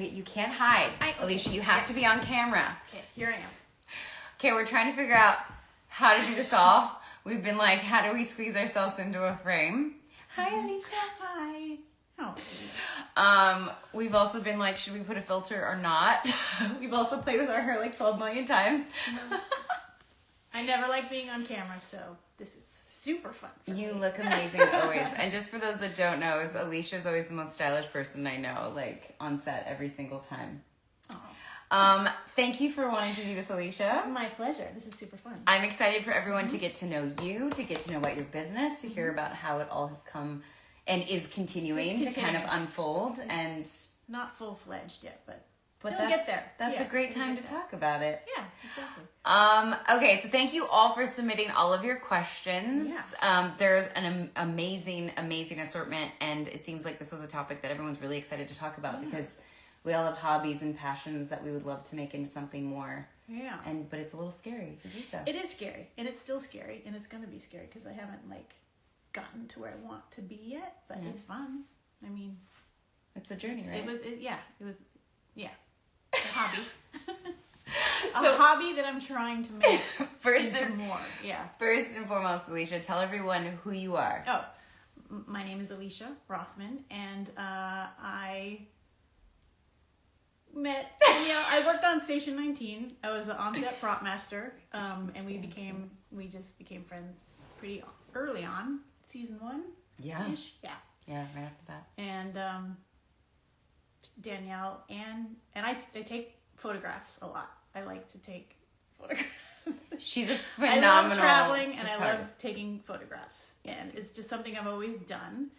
Wait, you can't hide. Alisha, you have to be on camera. Okay, here I am. Okay, we're trying to figure out how to do this all. We've been like, how do we squeeze ourselves into a frame? Hi, Alisha. Hi. Oh. We've also been like, should we put a filter or not? We've also played with our hair like 12 million times. I never like being on camera, so this is super fun. You look amazing always. And just for those that don't know, Alicia's always the most stylish person I know, like on set every single time. Thank you for wanting to do this, Alisha. It's my pleasure. This is super fun. I'm excited for everyone to get to know you, to get to know about your business, to hear about how it all has come and is continuing to kind of unfold. It's and not full-fledged yet, but we'll get there. That's a great time to talk about it. Yeah, exactly. Okay, so thank you all for submitting all of your questions. Yeah. There's an amazing assortment, and it seems like this was a topic that everyone's really excited to talk about because we all have hobbies and passions that we would love to make into something more. Yeah. But it's a little scary to do so. It is scary, and it's still scary, and it's going to be scary because I haven't gotten to where I want to be yet, but it's fun. I mean, it's a journey, right? It was a hobby. A hobby that I'm trying to make into more. Yeah. First and foremost, Alisha, tell everyone who you are. Oh, my name is Alisha Rothman, and I met Danielle. I worked on Station 19. I was the on-set prop master, and we just became friends pretty early on, season 1. Yeah. Yeah. Yeah, right after that. And Danielle and I take photographs a lot. I like to take photographs. She's a phenomenal I love traveling and I love taking photographs, and it's just something I've always done.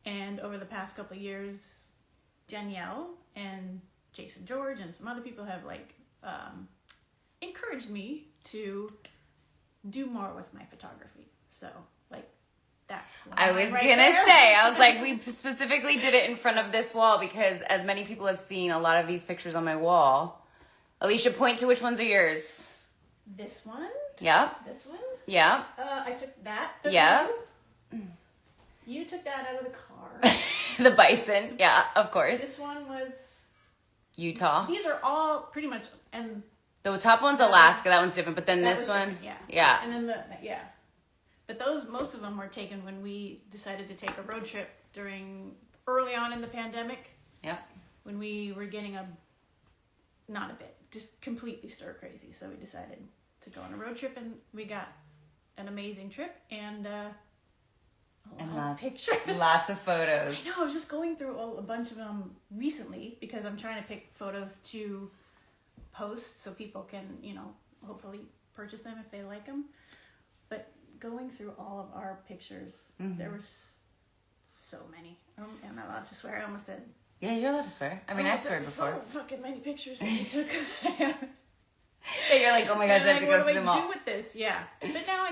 And over the past couple of years, Danielle and Jason George and some other people have encouraged me to do more with my photography. So that's what I was gonna say. I was like, we specifically did it in front of this wall because as many people have seen a lot of these pictures on my wall. Alisha, point to which ones are yours. This one. Yep. This one. Yep. I took that. Yep. You took that out of the car. The bison. Yeah, of course. This one was Utah. These are all pretty much, and the top one's Alaska. That one's different. But then this one, yeah. And then But most of them were taken when we decided to take a road trip early on in the pandemic. Yep. When we were getting just completely stir crazy. So we decided to go on a road trip, and we got an amazing trip and pictures. Lots of photos. I know, I was just going through a bunch of them recently because I'm trying to pick photos to post so people can, hopefully purchase them if they like them. But going through all of our pictures, there were so many. I'm not allowed to swear. I almost said. Yeah, you're allowed to swear. I mean, I swear before. So fucking many pictures that you took. You're like, oh my gosh, I have to go through them all. What do I do with this? Yeah. But now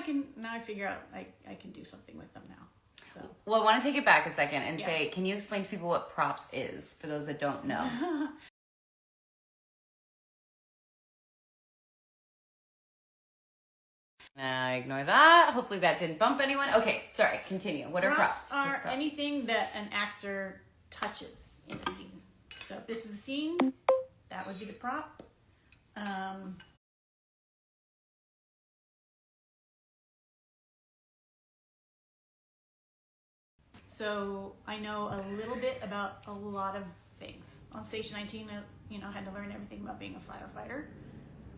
I figure out I can do something with them now. So. Well, I want to take it back a second and say, can you explain to people what props is for those that don't know? Ignore that. Hopefully that didn't bump anyone. Okay, sorry. Continue. What are props? Props are anything that an actor touches in a scene. So if this is a scene, that would be the prop. So I know a little bit about a lot of things. On Station 19, I had to learn everything about being a firefighter,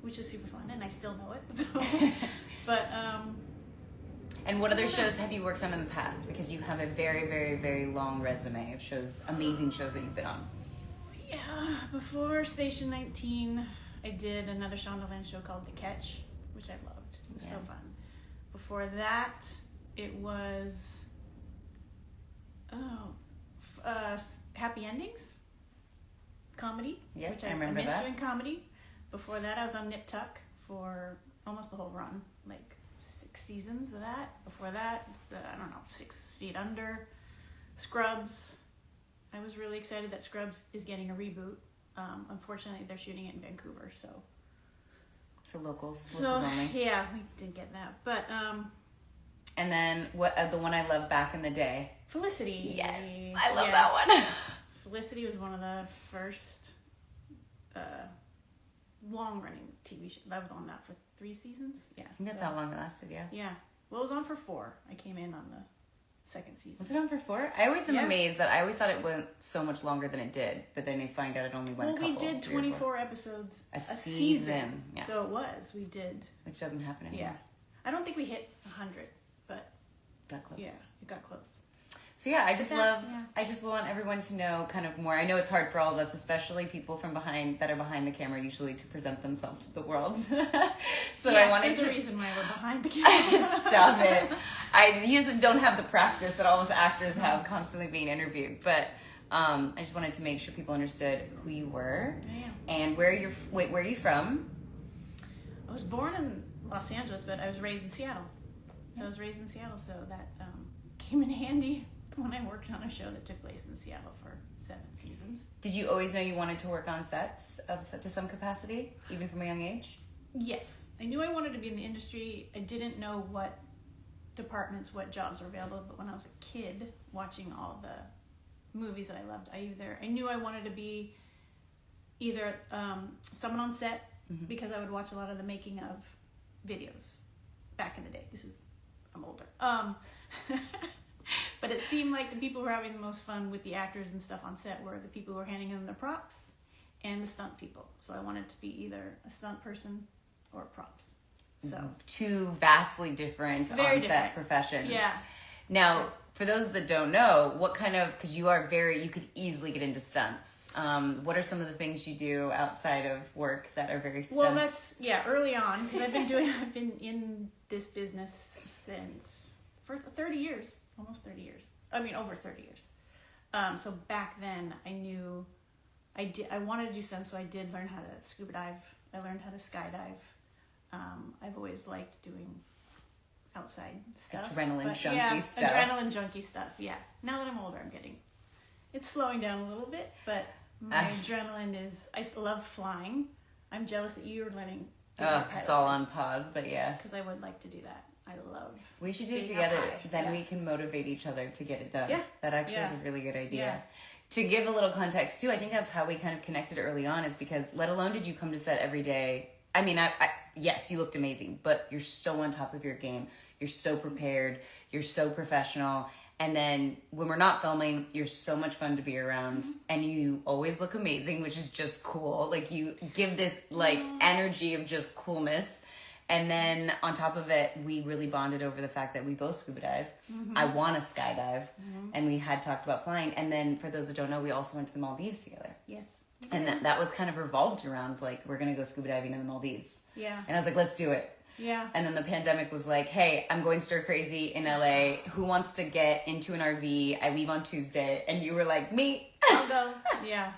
which is super fun, and I still know it. So, but and what other shows have you worked on in the past? Because you have a very, very, very long resume of shows, amazing shows that you've been on. Yeah, before Station 19, I did another Shondaland show called The Catch, which I loved. It was so fun. Before that, it was Happy Endings comedy. Yeah, which I remember that. I missed doing comedy. Before that, I was on Nip Tuck for almost the whole run, 6 seasons of that. Before that, 6 Feet Under, Scrubs. I was really excited that Scrubs is getting a reboot. Unfortunately, they're shooting it in Vancouver, so. So locals only. Yeah, we didn't get that, but. And then the one I loved back in the day. Felicity. Yes, I love that one. Felicity was one of the first long-running TV show. I was on that for 3 seasons. Yeah. I think that's how long it lasted, yeah. Yeah. Well, it was on for 4. I came in on the 2nd season. Was it on for 4? I always am amazed that I always thought it went so much longer than it did, but then you find out it only went a couple. Well, we did 24 episodes a season. Yeah. So it was. We did. Which doesn't happen anymore. Yeah. I don't think we hit 100, but got close. Yeah, it got close. So I just want everyone to know kind of more. I know it's hard for all of us, especially people from that are behind the camera usually, to present themselves to the world. So I wanted there's a reason why we're behind the camera. Stop it. I usually don't have the practice that all us actors have constantly being interviewed, but I just wanted to make sure people understood who you were and where are you from? I was born in Los Angeles, but I was raised in Seattle. So I was raised in Seattle, so that came in handy when I worked on a show that took place in Seattle for 7 seasons. Did you always know you wanted to work on sets to some capacity, even from a young age? Yes. I knew I wanted to be in the industry. I didn't know what departments, what jobs were available, but when I was a kid watching all the movies that I loved, I knew I wanted to be either someone on set, because I would watch a lot of the making of videos back in the day. I'm older. But it seemed like the people who were having the most fun with the actors and stuff on set were the people who were handing them the props and the stunt people. So I wanted to be either a stunt person or props. So 2 vastly different on-set professions. Yeah. Now, for those that don't know, what kind of, because you could easily get into stunts. What are some of the things you do outside of work that are very stunt? Well, that's, early on, because I've been in this business for 30 years, almost 30 years. I mean, over 30 years. So back then I knew I wanted to do stunts, so I did learn how to scuba dive. I learned how to skydive. I've always liked doing outside stuff. Adrenaline junkie stuff. Yeah. Now that I'm older, it's slowing down a little bit, but my adrenaline is, I love flying. I'm jealous that you're learning. It's all on pause, but yeah. Because I would like to do that. I love. We should do it together. Then we can motivate each other to get it done. Yeah. That actually is a really good idea. Yeah. To give a little context too, I think that's how we kind of connected early on, is because let alone did you come to set every day. I mean, yes, you looked amazing, but you're so on top of your game. You're so prepared. You're so professional. And then when we're not filming, you're so much fun to be around. And you always look amazing, which is just cool. Like, you give this energy of just coolness. And then on top of it, we really bonded over the fact that we both scuba dive. I want to skydive. And we had talked about flying. And then for those that don't know, we also went to the Maldives together. Yes. And that was kind of revolved around, we're going to go scuba diving in the Maldives. Yeah. And I was like, let's do it. Yeah. And then the pandemic was like, hey, I'm going stir crazy in LA. Who wants to get into an RV? I leave on Tuesday. And you were like, me. I'll go. Yeah.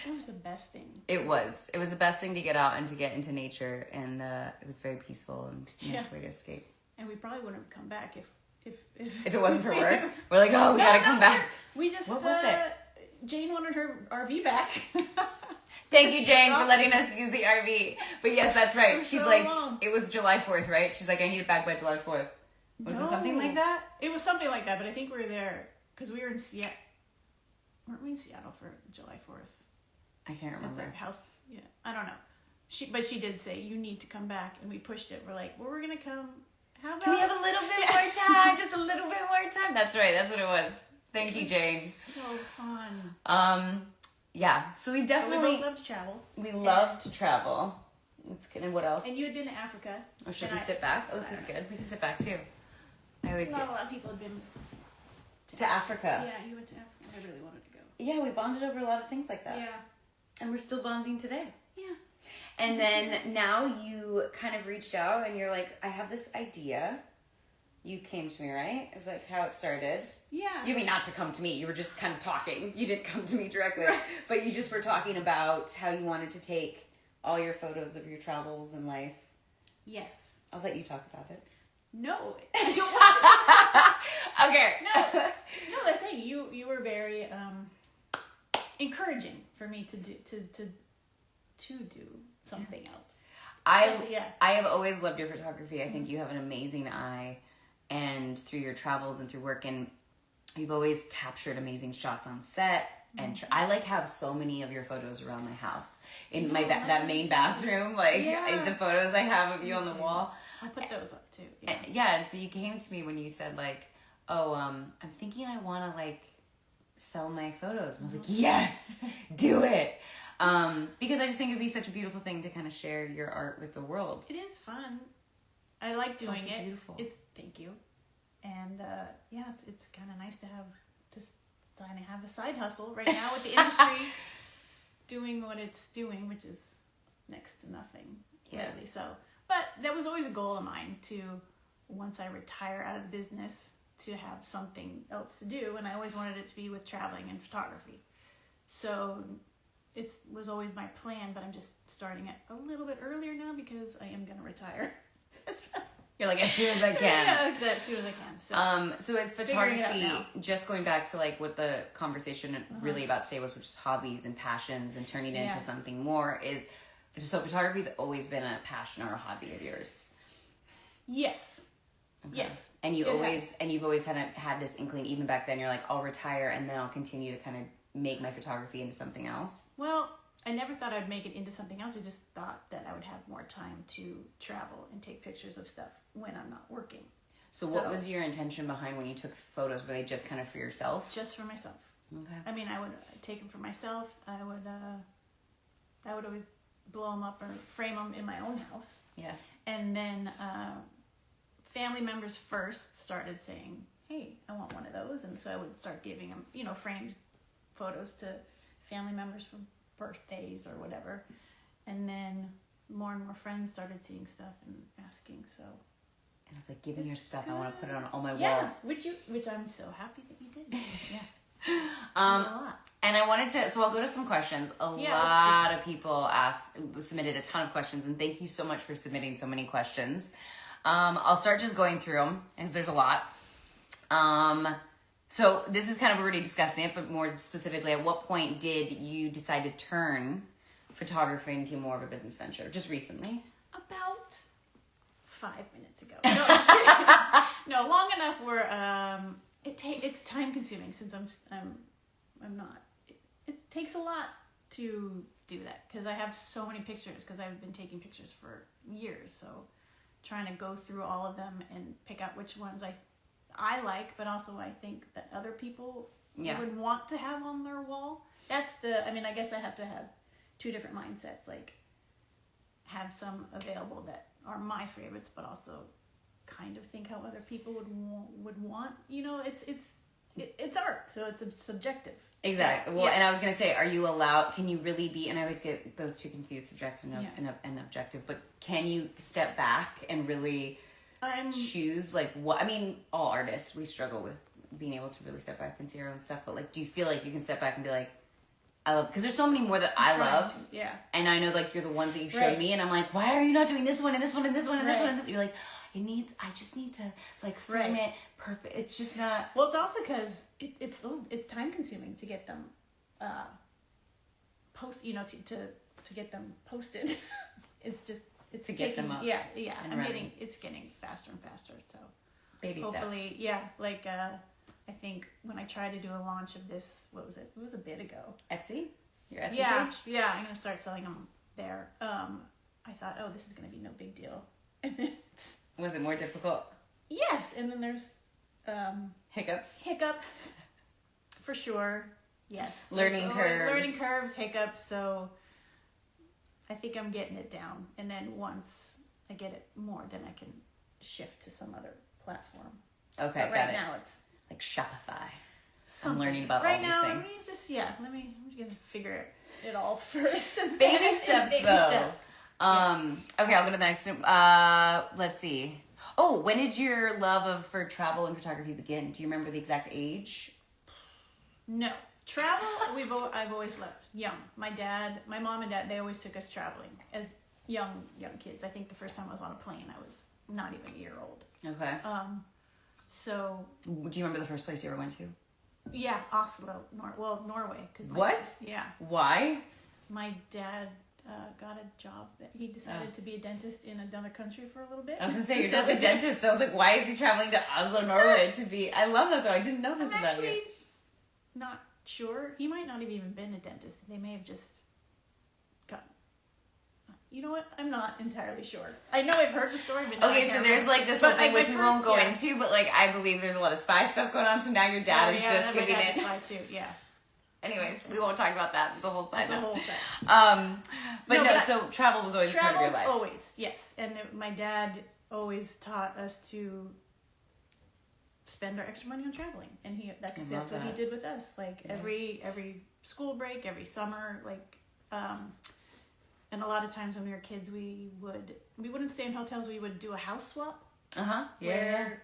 It was the best thing. It was. It was the best thing to get out and to get into nature. And it was very peaceful and a nice way to escape. And we probably wouldn't have come back if it wasn't for work. We're like, we got to come back. We just, what was it? Jane wanted her RV back. Thank you, Jane, for letting us use the RV. But yes, that's right. She's it was July 4th, right? She's like, I need it back by July 4th. Was it something like that? It was something like that, but I think we were there because we were in Seattle. Weren't we in Seattle for July 4th? I can't remember. At the house. Yeah, I don't know. But she did say, you need to come back, and we pushed it. We're like, well, we're going to come. How about... Can we have a little bit more time? Just a little bit more time. That's right. That's what it was. Thank you, Jane. So fun. Yeah, so we definitely... We both love to travel. We love to travel. Let's get in. What else? And you had been to Africa. Or should we sit back? Oh, this is good. We can sit back, too. I always Not a lot of people have been... To Africa. Yeah, you went to Africa. I really wanted to go. Yeah, we bonded over a lot of things like that. Yeah. And we're still bonding today. Yeah. And then now you kind of reached out and you're like, I have this idea. You came to me, right? It's like how it started. Yeah. You mean not to come to me. You were just kind of talking. You didn't come to me directly. But you just were talking about how you wanted to take all your photos of your travels and life. Yes. I'll let you talk about it. No. I don't want to. Okay. No, that's it. You were very encouraging for me to do something else. I have always loved your photography. I think you have an amazing eye, and through your travels and through work, and you've always captured amazing shots on set. and I like have so many of your photos around my house in my that main bathroom, like the photos I have of you on the wall. I'll put those up too. And so you came to me when you said like, oh, I'm thinking I want to like sell my photos. And I was like, yes, do it. Because I just think it'd be such a beautiful thing to kind of share your art with the world. It is fun. I like doing it. Beautiful. Thank you. And it's kind of nice to have a side hustle right now with the industry doing what it's doing, which is next to nothing, really. So, but that was always a goal of mine to, once I retire out of the business, to have something else to do. And I always wanted it to be with traveling and photography. So it was always my plan, but I'm just starting it a little bit earlier now because I am going to retire. You're like, as soon as I can. Yeah, as soon as I can. So is photography, just going back to like what the conversation really about today was, which is hobbies and passions and turning it into something more, so photography's always been a passion or a hobby of yours? Yes. Okay. Yes. And you've always had this inkling, even back then, you're like, I'll retire and then I'll continue to kind of make my photography into something else? Well, I never thought I'd make it into something else. I just thought that I would have more time to travel and take pictures of stuff when I'm not working. So what was your intention behind when you took photos? Were they just kind of for yourself? Just for myself. Okay. I mean, I would take them for myself. I would always blow them up or frame them in my own house. Yeah. And then family members first started saying, hey, I want one of those. And so I would start giving them, framed photos to family members for birthdays or whatever. And then more and more friends started seeing stuff and asking. So and I was like, give me your stuff. I want to put it on all my walls. Yes, which I'm so happy that you did. Yeah. A lot. And I wanted to, so I'll go to some questions. A lot of people submitted a ton of questions, and thank you so much for submitting so many questions. I'll start just going through them, because there's a lot. So this is kind of already discussing it, but more specifically, at what point did you decide to turn photography into more of a business venture? Just recently? About 5 minutes ago. No, just kidding. No, long enough where it's time consuming since I'm not. It takes a lot to do that because I have so many pictures because I've been taking pictures for years. So trying to go through all of them and pick out which ones I like, but also I think that other people would want to have on their wall. I guess I have to have two different mindsets, like have some available that are my favorites, but also kind of think how other people would want. It's art, so it's subjective. Exactly. Well, and I was going to say, are you allowed, can you really be, and I always get those two confused, subjective and objective, but can you step back and really choose, like, what, all artists, we struggle with being able to really step back and see our own stuff, but, like, do you feel like you can step back and be like, I love, because there's so many more that I love, and I know, like, you're the ones that you showed me, and I'm like, why are you not doing this one, and this one, and this one, and this one, and this? You're like, I just need to, like, frame it perfect. It's just not. Well, it's also because it's time consuming to get them to get them posted. It's to get them up. Yeah. It's getting faster and faster. So baby hopefully, steps. I think when I tried to do a launch of this, what was it? It was a bit ago. Etsy? Your Etsy page? Yeah, I'm gonna start selling them there. I thought, this is gonna be no big deal. And then was it more difficult? Yes, and then there's hiccups, for sure. Yes, learning curves, hiccups. So I think I'm getting it down, and then once I get it more, then I can shift to some other platform. Okay, but right now it's like Shopify. I'm learning about right all these now, things. I'm gonna figure it all first. Baby steps. Okay, I'll go to the next one. Let's see. Oh, when did your love for travel and photography begin? Do you remember the exact age? No. Travel, I've always loved. Young. My mom and dad, they always took us traveling as young kids. I think the first time I was on a plane, I was not even a year old. Okay. So. Do you remember the first place you ever went to? Yeah, Oslo. Norway. What? Yeah. Why? My dad got a job. He decided to be a dentist in another country for a little bit. I was going to say, your dad's a dentist. I was like, why is he traveling to Oslo, Norway to be... I love that, though. I didn't know this about you. Not sure. He might not have even been a dentist. They may have just got... You know what? I'm not entirely sure. I know I've heard the story, but okay, so there's like this whole thing which we won't go into, but like I believe there's a lot of spy stuff going on. So now your dad is just giving it. Spy too, yeah. Anyways, we won't talk about that. It's a whole side. It's a whole side. But so travel was always part of your life. Always, yes. And my dad always taught us to spend our extra money on traveling, and that's what he did with us. Like every school break, every summer, like. And a lot of times when we were kids, we wouldn't stay in hotels. We would do a house swap. Where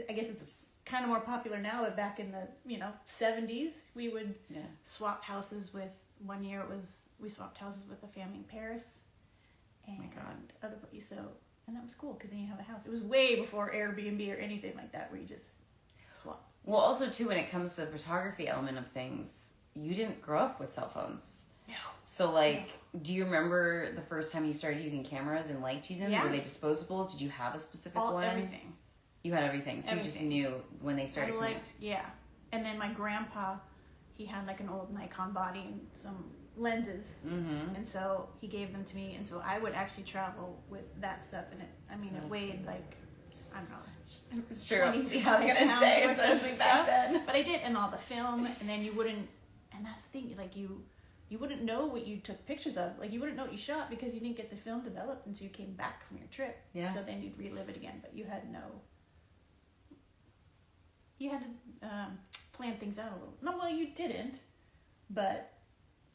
I guess it's kind of more popular now, but back in the 70s, we would swap houses with. One year we swapped houses with a family in Paris, and other places. So and that was cool because then you have a house. It was way before Airbnb or anything like that, where you just swap. Well, also too, when it comes to the photography element of things, you didn't grow up with cell phones. No. So, like, do you remember the first time you started using cameras and liked using them? Yeah. Were they disposables? Did you have a specific one? Everything. You had everything. So you just knew when they started coming. Yeah. And then my grandpa, he had like an old Nikon body and some lenses. Mm-hmm. And so he gave them to me. And so I would actually travel with that stuff. And it weighed like, I don't know. It's true. I was going to say, especially back then. But I did, and all the film. And then you wouldn't, and that's the thing, like you wouldn't know what you took pictures of. Like, you wouldn't know what you shot because you didn't get the film developed until you came back from your trip. Yeah. So then you'd relive it again, but you had to plan things out a little. No, well, you didn't, but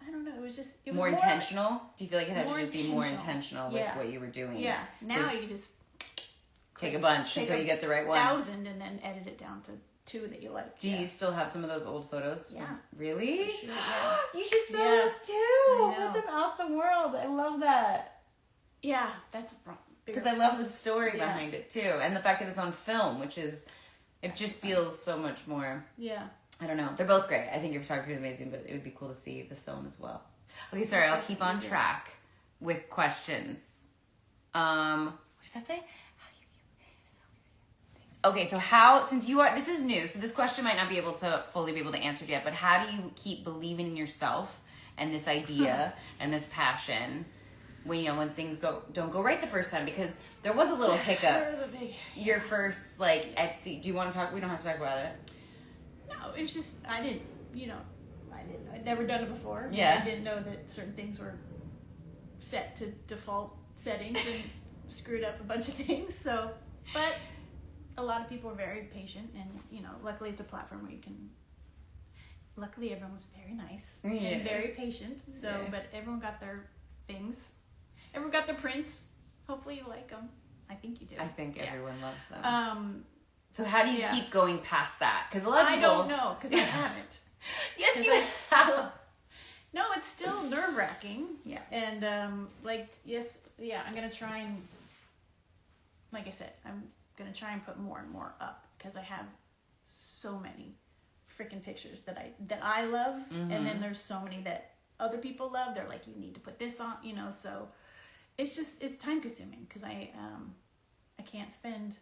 I don't know. It was more intentional. Do you feel like it had to just be more intentional with what you were doing? Yeah. Now you just take a bunch until you get the right one. 1,000 and then edit it down to 2 that you like. Do you still have some of those old photos? Yeah. Really? Sure, yeah. You should sell those too. Put them out the world. I love that. Yeah, that's a problem. Because I love the story behind it too. And the fact that it's on film, which is, it just feels so much more. Yeah. I don't know. They're both great. I think your photography is amazing, but it would be cool to see the film as well. Okay, sorry. I'll keep on track with questions. What does that say? Okay, so this is new, so this question might not be able to fully be able to answer it yet, but how do you keep believing in yourself and this idea and this passion when things don't go right the first time? Because there was a little hiccup. There was a big... Your first, Etsy, do you want to talk? We don't have to talk about it. No, it's just, I'd never done it before. Yeah. I didn't know that certain things were set to default settings and screwed up a bunch of things, so, but... A lot of people are very patient, and luckily it's a platform where you can. Luckily, everyone was very nice and very patient. So, but everyone got their things. Everyone got their prints. Hopefully, you like them. I think you do. I think everyone loves them. So, how do you keep going past that? Because a lot of people. I don't know because I haven't. Yes, you have. No, it's still nerve-wracking. Yeah. And I'm gonna try and. Like I said, I'm gonna try and put more and more up because I have so many freaking pictures that I love, and then there's so many that other people love. They're like, you need to put this on, so it's time consuming because I can't spend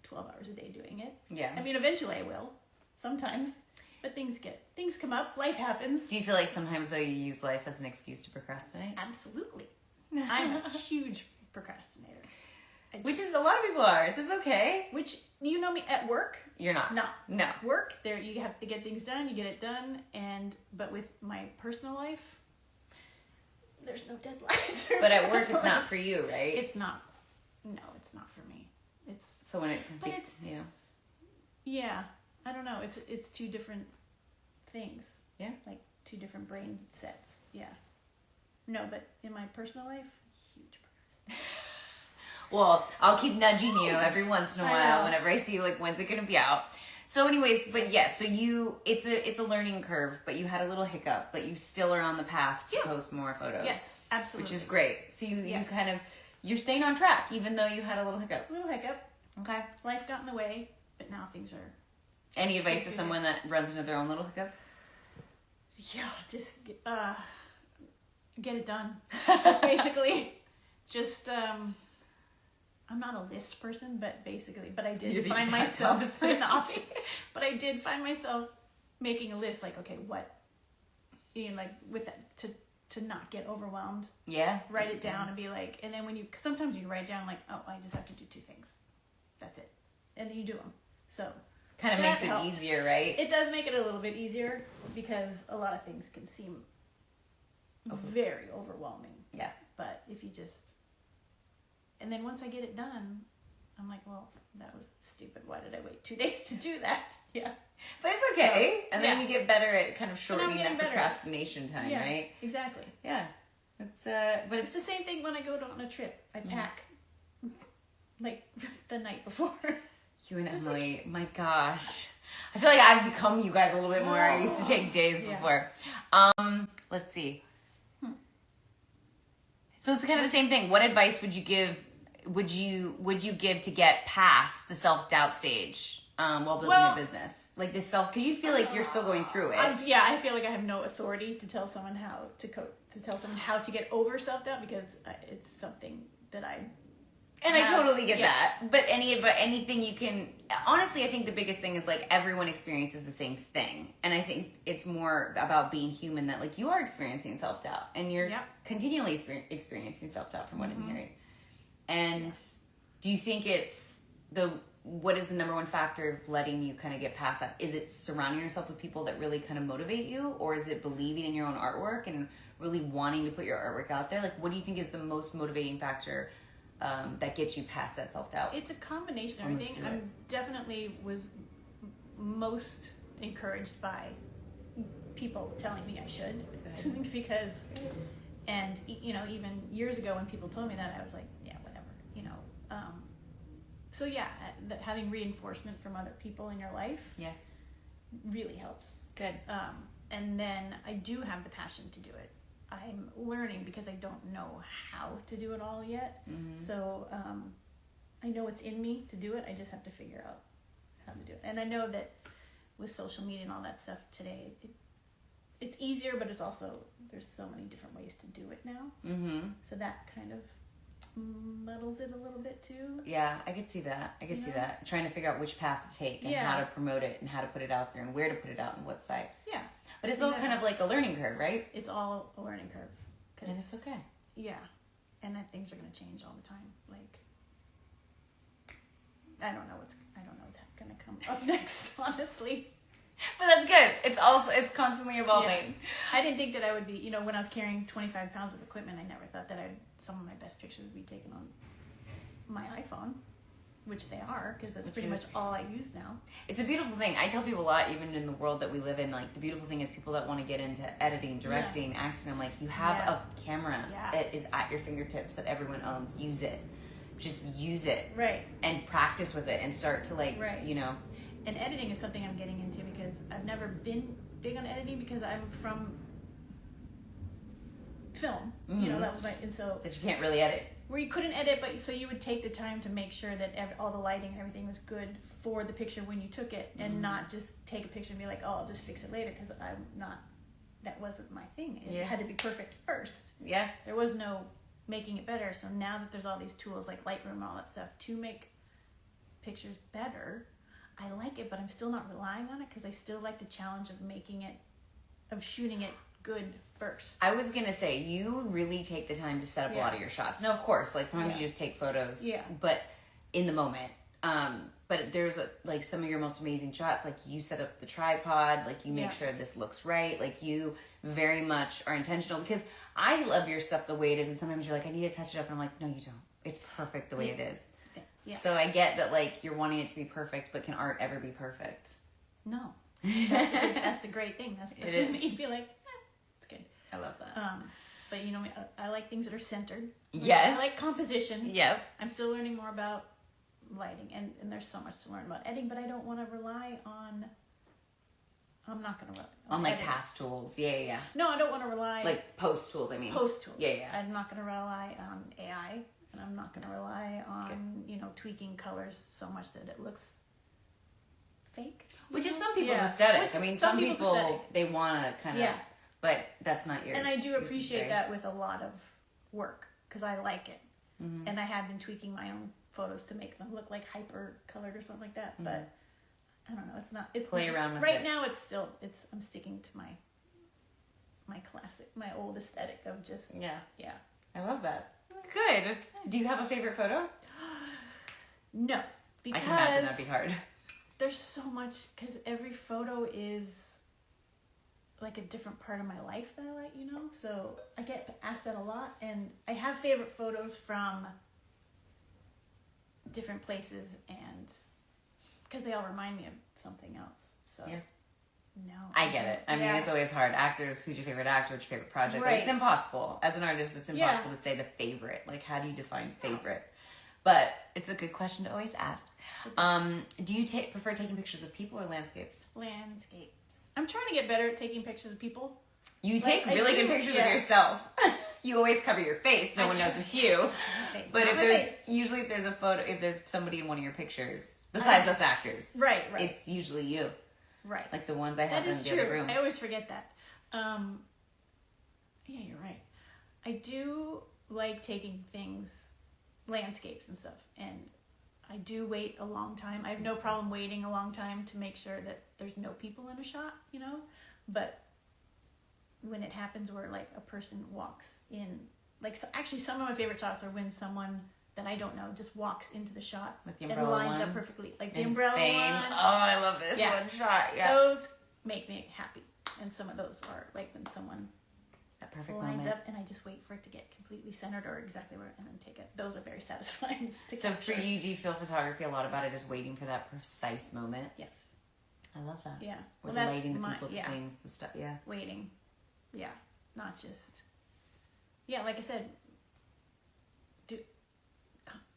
12 hours a day doing it. Yeah. I mean, eventually I will sometimes, but things come up, life happens. Do you feel like sometimes though you use life as an excuse to procrastinate? Absolutely. I'm a huge procrastinator. Which is a lot of people are. It's just okay. Which, you know me, at work. You're not. No. Work, there you have to get things done. You get it done. But with my personal life, there's no deadlines. But at work, it's not for you, right? It's not. No, it's not for me. It's. So when it. But it's. Yeah. Yeah. I don't know. It's 2 different things. Yeah. Like 2 different brain sets. Yeah. No, but in my personal life, huge procrastination. Well, I'll keep nudging you every once in a while whenever I see when's it gonna be out. So anyways, but yes, so it's a learning curve, but you had a little hiccup, but you still are on the path to post more photos. Yes, absolutely. Which is great. So you're staying on track even though you had a little hiccup. Okay. Life got in the way, but now things are. Any advice to someone that runs into their own little hiccup? Yeah, just get it done. Basically, just I'm not a list person, but I did find myself in the opposite. But I did find myself making a list, like, okay, what, you know, like with that, to not get overwhelmed. Yeah. Write it down and be like, and then sometimes you write down like, oh, I just have to do 2 things. That's it. And then you do them. So kind of makes it easier, right? It does make it a little bit easier because a lot of things can seem very overwhelming. Yeah. But if you just, and then once I get it done, I'm like, well, that was stupid. Why did I wait 2 days to do that? Yeah. But it's okay. So, and then you get better at kind of shortening that better. Procrastination time, right? Exactly. Yeah. It's but it's the same thing when I go on a trip. I pack like the night before. You and Emily, my gosh. I feel like I've become you guys a little bit more. I used to take days before. Let's see. So it's kind of the same thing. What advice would you give? Would you give to get past the self-doubt stage while building a business? Like this because you feel like you're still going through it. I feel like I have no authority to tell someone how to get over self-doubt because it's something that I totally get that. But anything you can, honestly, I think the biggest thing is like everyone experiences the same thing. And I think it's more about being human that like you are experiencing self-doubt and you're continually experiencing self-doubt from what I'm hearing. And do you think it's what is the number one factor of letting you kind of get past that? Is it surrounding yourself with people that really kind of motivate you? Or is it believing in your own artwork and really wanting to put your artwork out there? Like, what do you think is the most motivating factor that gets you past that self-doubt? It's a combination of everything. I definitely was most encouraged by people telling me I should because, and you know, even years ago when people told me that, I was like, yeah, whatever, you know. So yeah, having reinforcement from other people in your life really helps. Good. And then I do have the passion to do it. I'm learning because I don't know how to do it all yet. So I know it's in me to do it. I just have to figure out how to do it. And I know that with social media and all that stuff today, it's easier, but it's also, there's so many different ways to do it now. So that kind of muddles it a little bit too. Yeah, I could see that. See that. Trying to figure out which path to take and how to promote it and how to put it out there and where to put it out and what site. Yeah. But it's all kind of like a learning curve, right? It's all a learning curve. And it's okay. Yeah. And that things are going to change all the time. Like, I don't know what's going to come up next, honestly. But that's good. It's constantly evolving. Yeah. I didn't think that I would be, you know, when I was carrying 25 pounds of equipment, I never thought that some of my best pictures would be taken on my iPhone, which they are, because that's pretty much all I use now. It's a beautiful thing. I tell people a lot, even in the world that we live in, like the beautiful thing is people that want to get into editing, directing, acting. I'm like, you have a camera that is at your fingertips that everyone owns. Use it. Just use it. Right. And practice with it and start to you know. And editing is something I'm getting into because I've never been big on editing because I'm from film. You know, that was and so. That you can't really edit. Where you couldn't edit, but so you would take the time to make sure that all the lighting and everything was good for the picture when you took it, and not just take a picture and be like, oh, I'll just fix it later because that wasn't my thing. It had to be perfect first. Yeah. There was no making it better. So now that there's all these tools like Lightroom and all that stuff to make pictures better, I like it, but I'm still not relying on it because I still like the challenge of shooting it good first. I was gonna say, you really take the time to set up a lot of your shots. Now, of course, like sometimes you just take photos, but in the moment. But there's like some of your most amazing shots, like you set up the tripod, like you make sure this looks right, like you very much are intentional because I love your stuff the way it is, and sometimes you're like, I need to touch it up, and I'm like, no, you don't. It's perfect the way it is. Yeah. So I get that, like, you're wanting it to be perfect, but can art ever be perfect? No. That's the great thing. That's the thing. You'd be like, it's good. I love that. But, you know, I like things that are centered. Yes. I like composition. Yep. I'm still learning more about lighting, and there's so much to learn about editing, but I don't want to rely on... I'm not going to rely on like past tools. Yeah. No, I don't want to rely... Like post tools, I mean. Post tools. Yeah. I'm not going to rely on AI. And I'm not going to rely on, you know, tweaking colors so much that it looks fake. Which is some people's aesthetic. I mean, some people, they want to kind of, but that's not yours. And I do appreciate that with a lot of work because I like it. And I have been tweaking my own photos to make them look like hyper colored or something like that. But I don't know. It's not. It's play around with right it. now. I'm sticking to my classic, my old aesthetic of just yeah. I love that. Good. Do you have a favorite photo? No, because I can imagine that'd be hard. There's so much, because every photo is like a different part of my life that I like, you know? So I get asked that a lot, and I have favorite photos from different places, and because they all remind me of something else. So yeah. No. I get it. I mean, it's always hard. Actors, who's your favorite actor? What's your favorite project? Right. Like, it's impossible. As an artist, it's impossible to say the favorite. Like, how do you define favorite? But it's a good question to always ask. Do you prefer taking pictures of people or landscapes? Landscapes. I'm trying to get better at taking pictures of people. You take really good pictures of yourself. You always cover your face. No one knows it's you. But if there's a photo, if there's somebody in one of your pictures, besides us actors, right, it's usually you. Right. Like the ones I have in the other room. I always forget that. Yeah, you're right. I do like taking landscapes and stuff, and I do wait a long time. I have no problem waiting a long time to make sure that there's no people in a shot, you know? But when it happens where like a person walks in, like actually some of my favorite shots are when someone that I don't know just walks into the shot and lines up perfectly. Like the umbrella Spain. one. Oh, I love this one shot. Yeah. Those make me happy. And some of those are like when someone that perfect lines moment. up and I just wait for it to get completely centered or exactly where, and then take it. Those are very satisfying to So capture. for you, do you feel photography a lot about it is waiting for that precise moment? Yes. I love that. Yeah. Or relating the people to things, the stuff. Yeah. Waiting. Yeah. Not just. Yeah, like I said,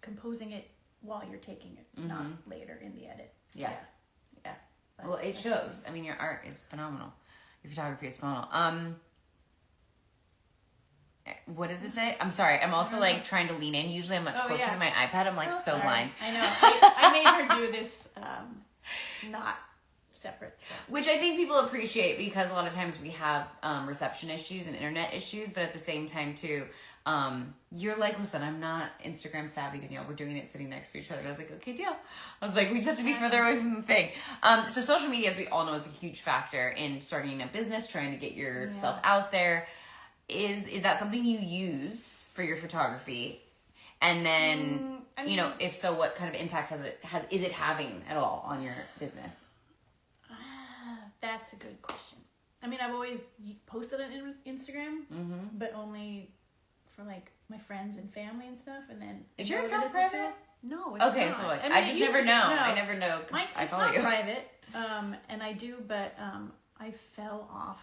composing it while you're taking it, not later in the edit. Yeah. Yeah. Well, it shows. I mean, your art is phenomenal. Your photography is phenomenal. What does it say? I'm sorry. I'm also like trying to lean in. Usually I'm much closer to my iPad. I'm like so blind. I know. I made her do this not separate. So. Which I think people appreciate because a lot of times we have reception issues and internet issues, but at the same time too, you're like, listen, I'm not Instagram savvy, Danielle. We're doing it sitting next to each other. I was like, okay, deal. I was like, we just have to be further away from the thing. So social media, as we all know, is a huge factor in starting a business, trying to get yourself out there. Is that something you use for your photography? And then, you know, if so, what kind of impact is it having at all on your business? That's a good question. I mean, I've always posted on Instagram, but only for like my friends and family and stuff. And then is your account private? No, it's okay, not. So like, I mean, I just never know. I never know because I follow you. It's not private, and I do, but I fell off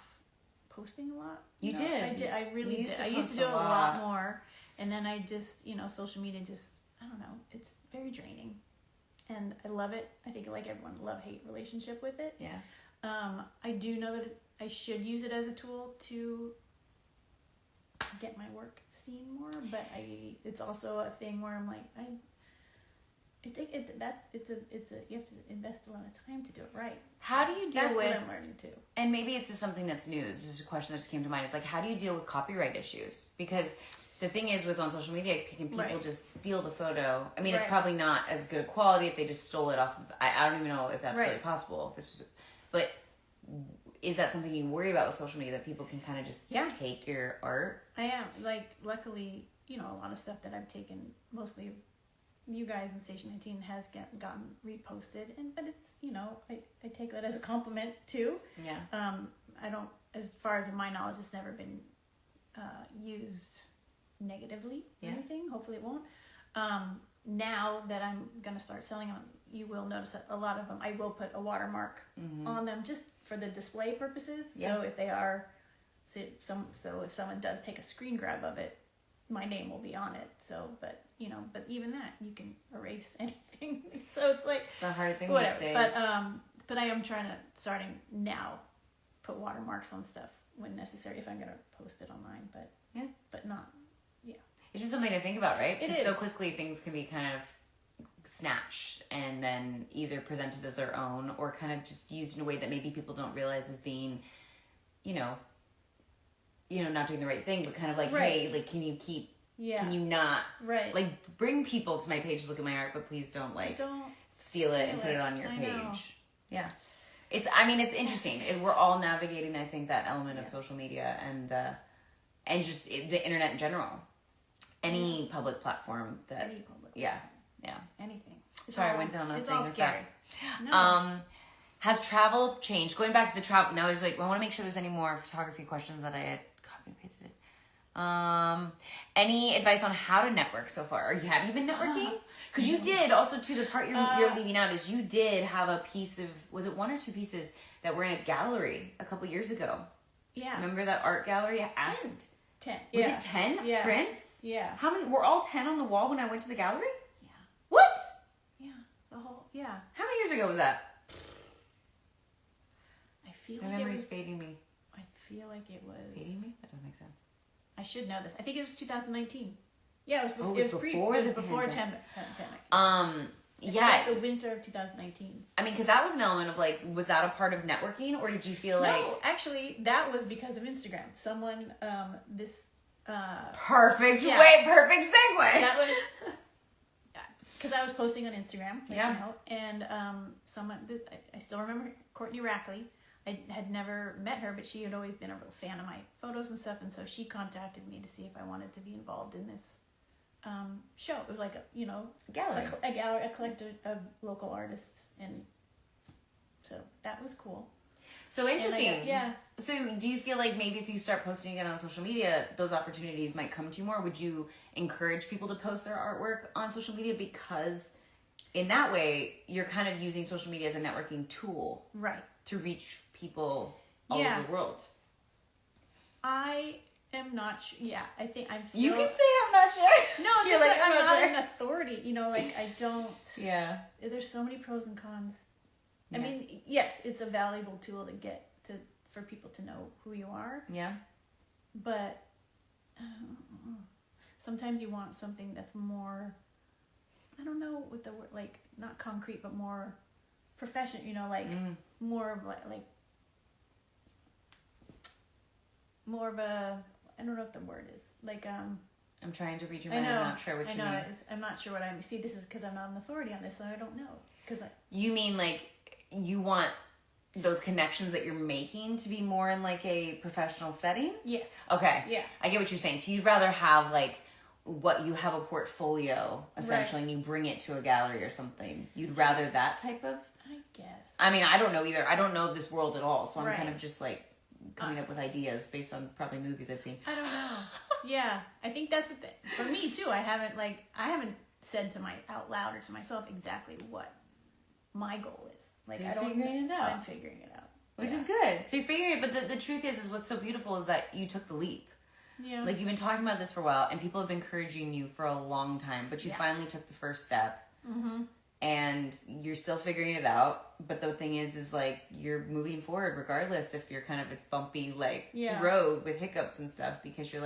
posting a lot. You did. I did. I really did. I used to do a lot more, and then I just, social media just, I don't know. It's very draining, and I love it. I think like everyone, love-hate relationship with it. Yeah. I do know that I should use it as a tool to get my work seen more, but it's also a thing where I'm like, I think you have to invest a lot of time to do it right. How do you deal with? That's what I'm learning too. And maybe it's just something that's new. This is a question that just came to mind. Is like, how do you deal with copyright issues? Because the thing is, with on social media, can people just steal the photo? I mean, it's probably not as good a quality if they just stole it off of. I don't even know if that's really possible. If it's just, but is that something you worry about with social media, that people can kind of just take your art? I am. Like, luckily, a lot of stuff that I've taken, mostly you guys in Station 19 has gotten reposted, but it's, I take that as a compliment too. Yeah. I don't, as far as my knowledge, it's never been used negatively or anything. Hopefully it won't. Now that I'm going to start selling them, you will notice that a lot of them, I will put a watermark on them just for the display purposes. Yeah. So if they are, so if someone does take a screen grab of it, my name will be on it. So, but even that, you can erase anything. So it's like, it's the hard thing whatever. These days. But I am starting now, put watermarks on stuff when necessary if I'm going to post it online. But but not. It's just something to think about, right? It is. So quickly things can be kind of snatched and then either presented as their own or kind of just used in a way that maybe people don't realize as being, not doing the right thing, but kind of like, hey, like, can you not, like, bring people to my page to look at my art, but please don't steal it and put it on your page. Yeah. It's interesting. We're all navigating, I think, that element of social media and just the internet in general. Any public platform that... Any public Yeah. Anything. Sorry, I went down a thing. It's all scary. No. Has travel changed? Going back to the travel, now there's I want to make sure there's any more photography questions that I had copied and pasted. Any advice on how to network so far? Have you been networking? Because you did also, to the part you're leaving out is you did have a piece of, was it 1 or 2 pieces that were in a gallery a couple years ago? Yeah. Remember that art gallery? I asked. 10. Was it 10 prints? Yeah. How many? Were all 10 on the wall when I went to the gallery? Yeah. What? Yeah. The whole, yeah. How many years ago was that? I feel My like memory's fading me. I feel like it was... Fading me? That doesn't make sense. I should know this. I think it was 2019. Yeah, it was, before the pandemic. Yeah. It was the winter of 2019. I mean, because that was an element of was that a part of networking, or did you feel No, actually, that was because of Instagram. Someone, perfect segue. That was because I was posting on Instagram, and someone, I still remember Courtney Rackley. I had never met her, but she had always been a real fan of my photos and stuff, and so she contacted me to see if I wanted to be involved in this show. It was like gallery, a collective of local artists, and so that was cool. So interesting. Yeah. So do you feel like maybe if you start posting again on social media, those opportunities might come to you more? Would you encourage people to post their artwork on social media, because in that way you're kind of using social media as a networking tool, right, to reach people all over the world? I am not sure. Yeah, I think I'm still... You can say I'm not sure. No, it's just like I'm not an authority. I don't... Yeah. There's so many pros and cons. Yeah. I mean, yes, it's a valuable tool to get for people to know who you are. Yeah. But sometimes you want something that's more... I don't know what the word... not concrete, but more professional. More of more of a, I don't know what the word is. I'm trying to read your mind. I'm not sure what you mean. I'm not sure what I mean. See, this is because I'm not an authority on this, so I don't know. You mean you want those connections that you're making to be more in a professional setting? Yes. Okay. Yeah. I get what you're saying. So you'd rather have what you have a portfolio essentially, and you bring it to a gallery or something. You'd rather that type of? I guess. I mean, I don't know either. I don't know this world at all, so I'm kind of just coming up with ideas based on probably movies I've seen. I don't know. Yeah, I think that's the thing. For me too, I haven't said out loud or to myself exactly what my goal is. So you're figuring it out. I'm figuring it out. Which is good. So you're figuring it, but the truth is what's so beautiful is that you took the leap. Yeah. You've been talking about this for a while, and people have been encouraging you for a long time, but you finally took the first step. Mm-hmm. And you're still figuring it out, but the thing is you're moving forward regardless if you're it's bumpy road with hiccups and stuff, because you're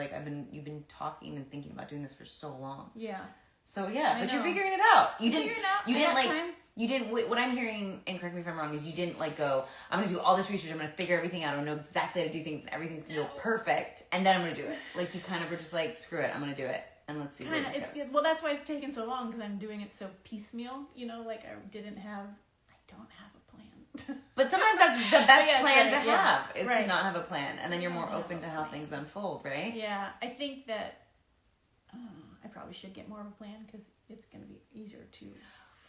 you've been talking and thinking about doing this for so long. Yeah. So yeah, but you're figuring it out. You didn't what I'm hearing, and correct me if I'm wrong, is you didn't go, I'm gonna do all this research, I'm gonna figure everything out, I know exactly how to do things, and everything's gonna go perfect, and then I'm gonna do it. You kind of were just screw it, I'm gonna do it. And let's see where this goes. Well, that's why it's taken so long, because I'm doing it so piecemeal. I don't have a plan. But sometimes that's the best plan to have, is to not have a plan. And then you're more open to how things unfold, right? Yeah. I think that I probably should get more of a plan, because it's going to be easier to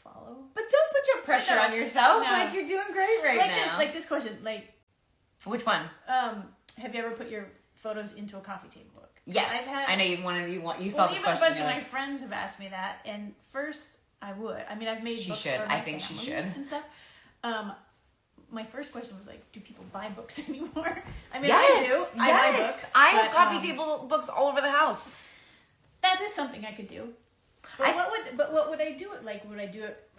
follow. But don't put your pressure on yourself. No. You're doing great now. This question. Which one? Have you ever put your photos into a coffee table book? Yes, I know you saw this question. Even a bunch of my friends have asked me that, and first I would. I mean, I've made books for my family she should. And stuff. My first question was do people buy books anymore? I mean, yes, I do. I buy books. I have coffee table books all over the house. That is something I could do. But what would I do it like? Would I do it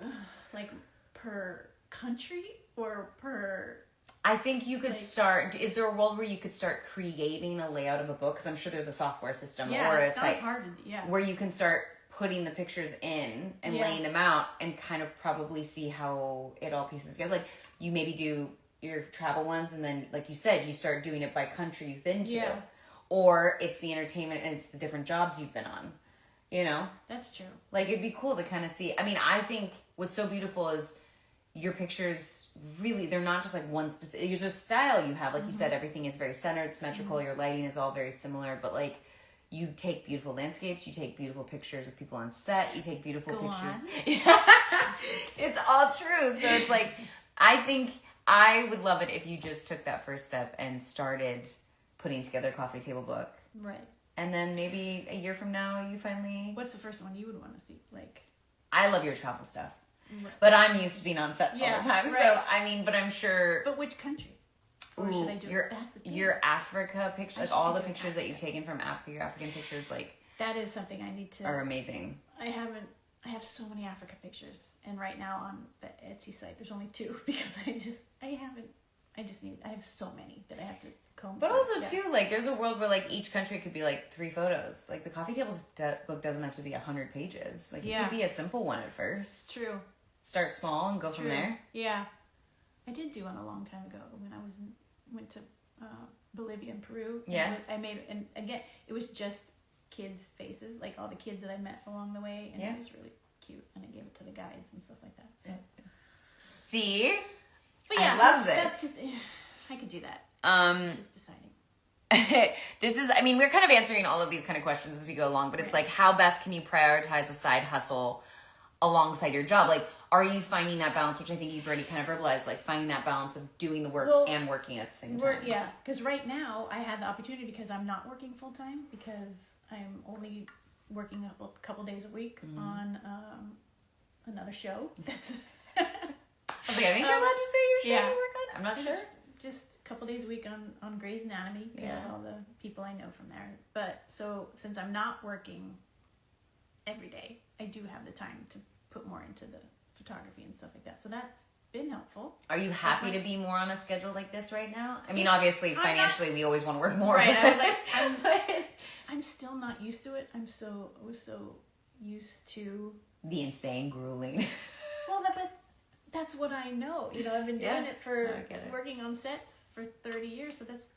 per country or per? I think you could start. Is there a world where you could start creating a layout of a book? Because I'm sure there's a software system or a site where you can start putting the pictures in and laying them out, and kind of probably see how it all pieces together. You maybe do your travel ones, and then, like you said, you start doing it by country you've been to, or it's the entertainment and it's the different jobs you've been on. That's true. It'd be cool to kind of see. I mean, I think what's so beautiful is your pictures really, they're not just like one specific, there's a style you have. Like you said, everything is very centered, symmetrical. Your lighting is all very similar, but like you take beautiful landscapes, you take beautiful pictures of people on set, you take beautiful pictures. It's all true. So it's like, I think I would love it if you just took that first step and started putting together a coffee table book. Right. And then maybe a year from now, you finally... What's the first one you would want to see? Like, I love your travel stuff. Right. But I'm used to being on set all the time. Right. So, I mean, but I'm sure... But which country? Ooh, your Africa pictures, like all the pictures that you've taken from Africa, your African pictures, like... That is something I need to... Are amazing. I have so many Africa pictures. And right now on the Etsy site, there's only 2 because I have so many that I have to comb. But also too, like there's a world where like each country could be like 3 photos. Like the coffee table book doesn't have to be 100 pages. Like it could be a simple one at first. True. Start small and go from there. Yeah. I did do one a long time ago when I went to Bolivia and Peru. Yeah. I made, and again, it was just kids' faces, like all the kids that I met along the way, and it was really cute, and I gave it to the guides and stuff like that. So. See? But yeah, I love this. I could do that. Just deciding. This is, I mean, we're kind of answering all of these kind of questions as we go along, but it's like, how best can you prioritize a side hustle alongside your job? Like, are you finding that balance, which I think you've already kind of verbalized, like finding that balance of doing the work and working at the same time? Yeah, because right now I had the opportunity because I'm not working full time because I'm only working a couple days a week on another show. That's. I was like, I think you're allowed to say your show you work on. I'm not sure. Just a couple days a week on Grey's Anatomy because of all the people I know from there. But so since I'm not working every day, I do have the time to put more into the photography and stuff like that. So that's been helpful. Are you happy to be more on a schedule like this right now? I mean, obviously, financially, we always want to work more. Right. I'm still not used to it. I was so used to the insane, grueling. Well, but that's what I know. You know, I've been doing it for working on sets for 30 years. So that's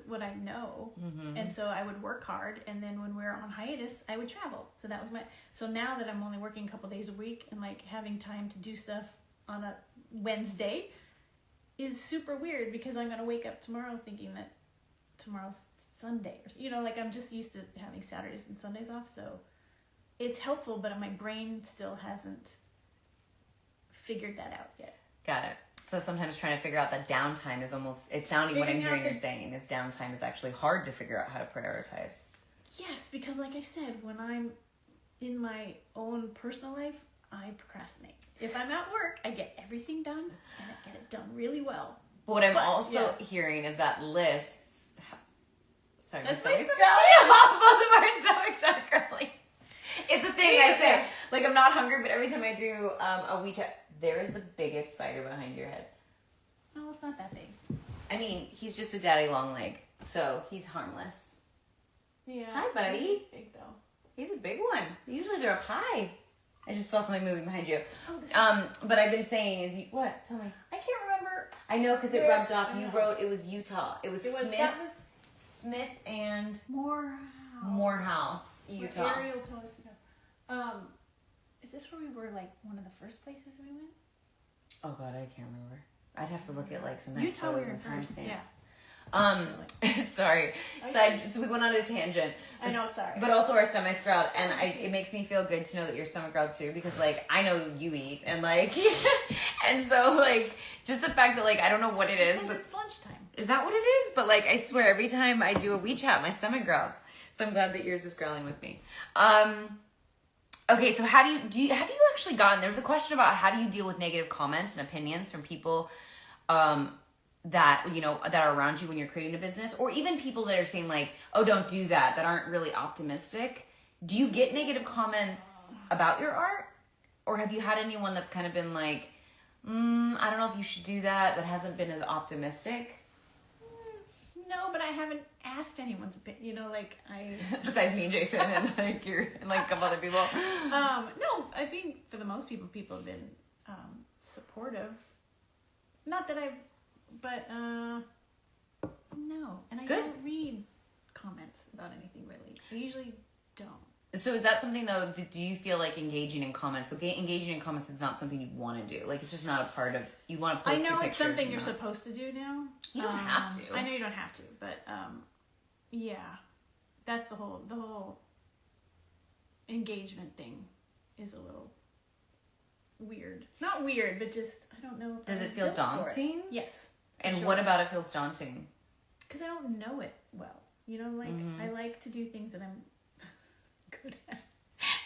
what I know. Mm-hmm. And so I would work hard, and then when we were on hiatus, I would travel. So that was so now that I'm only working a couple days a week and like having time to do stuff on a Wednesday is super weird because I'm going to wake up tomorrow thinking that tomorrow's Sunday. You know, like I'm just used to having Saturdays and Sundays off. So it's helpful, but my brain still hasn't figured that out yet. Got it. So sometimes trying to figure out that downtime is almost, it's sounding what I'm hearing you're saying is downtime is actually hard to figure out how to prioritize. Yes, because like I said, when I'm in my own personal life, I procrastinate. If I'm at work, I get everything done and I get it done really well. But what I'm also hearing is that lists. Sorry, that's my stomach's growling. Both of our stomachs are growling. It's a thing I say. Like I'm not hungry, but every time I do a WeChat, there is the biggest spider behind your head. Oh, it's not that big. I mean, he's just a daddy long leg, so he's harmless. Yeah. Hi, buddy. He's big though. He's a big one. Usually they're up high. I just saw something moving behind you. Oh, but I've been saying is what? Tell me. I can't remember. I know because it rubbed off. You wrote it was Utah. It was Smith and Morehouse, Utah. Ariel told us to go. Is this where we were like one of the first places we went? Oh God, I can't remember. I'd have to look at like some nice Utah photos and timestamps. Yeah. Sorry. So we went on a tangent. I know, sorry. But also our stomachs growled, and it makes me feel good to know that your stomach growled too, because like I know you eat, and like, and so like just the fact that like I don't know what it is, because but it's lunchtime. Is that what it is? But like I swear, every time I do a WeChat, my stomach growls. So I'm glad that yours is growling with me. Okay, so how have you actually gotten? There was a question about how do you deal with negative comments and opinions from people that are around you when you're creating a business, or even people that are saying like, oh, don't do that aren't really optimistic. Do you get negative comments about your art, or have you had anyone that's kind of been like, I don't know if you should do that hasn't been as optimistic? No, but I haven't asked anyone's opinion. You know, like I besides me and Jason and like you and like a couple other people. No, I think for the most people have been supportive. Not that but no, and I don't read comments about anything really. I usually don't. So is that something though, that do you feel like engaging in comments? So engaging in comments is not something you want to do. Like it's just not a part of, you want to post your pictures. I know it's something you're supposed to do now. You don't have to. I know you don't have to, but yeah. That's the whole engagement thing is a little weird. Not weird, but just, I don't know. Does it feel daunting? Yes. And what about it feels daunting? Because I don't know it well. You know, like I like to do things that I'm good at.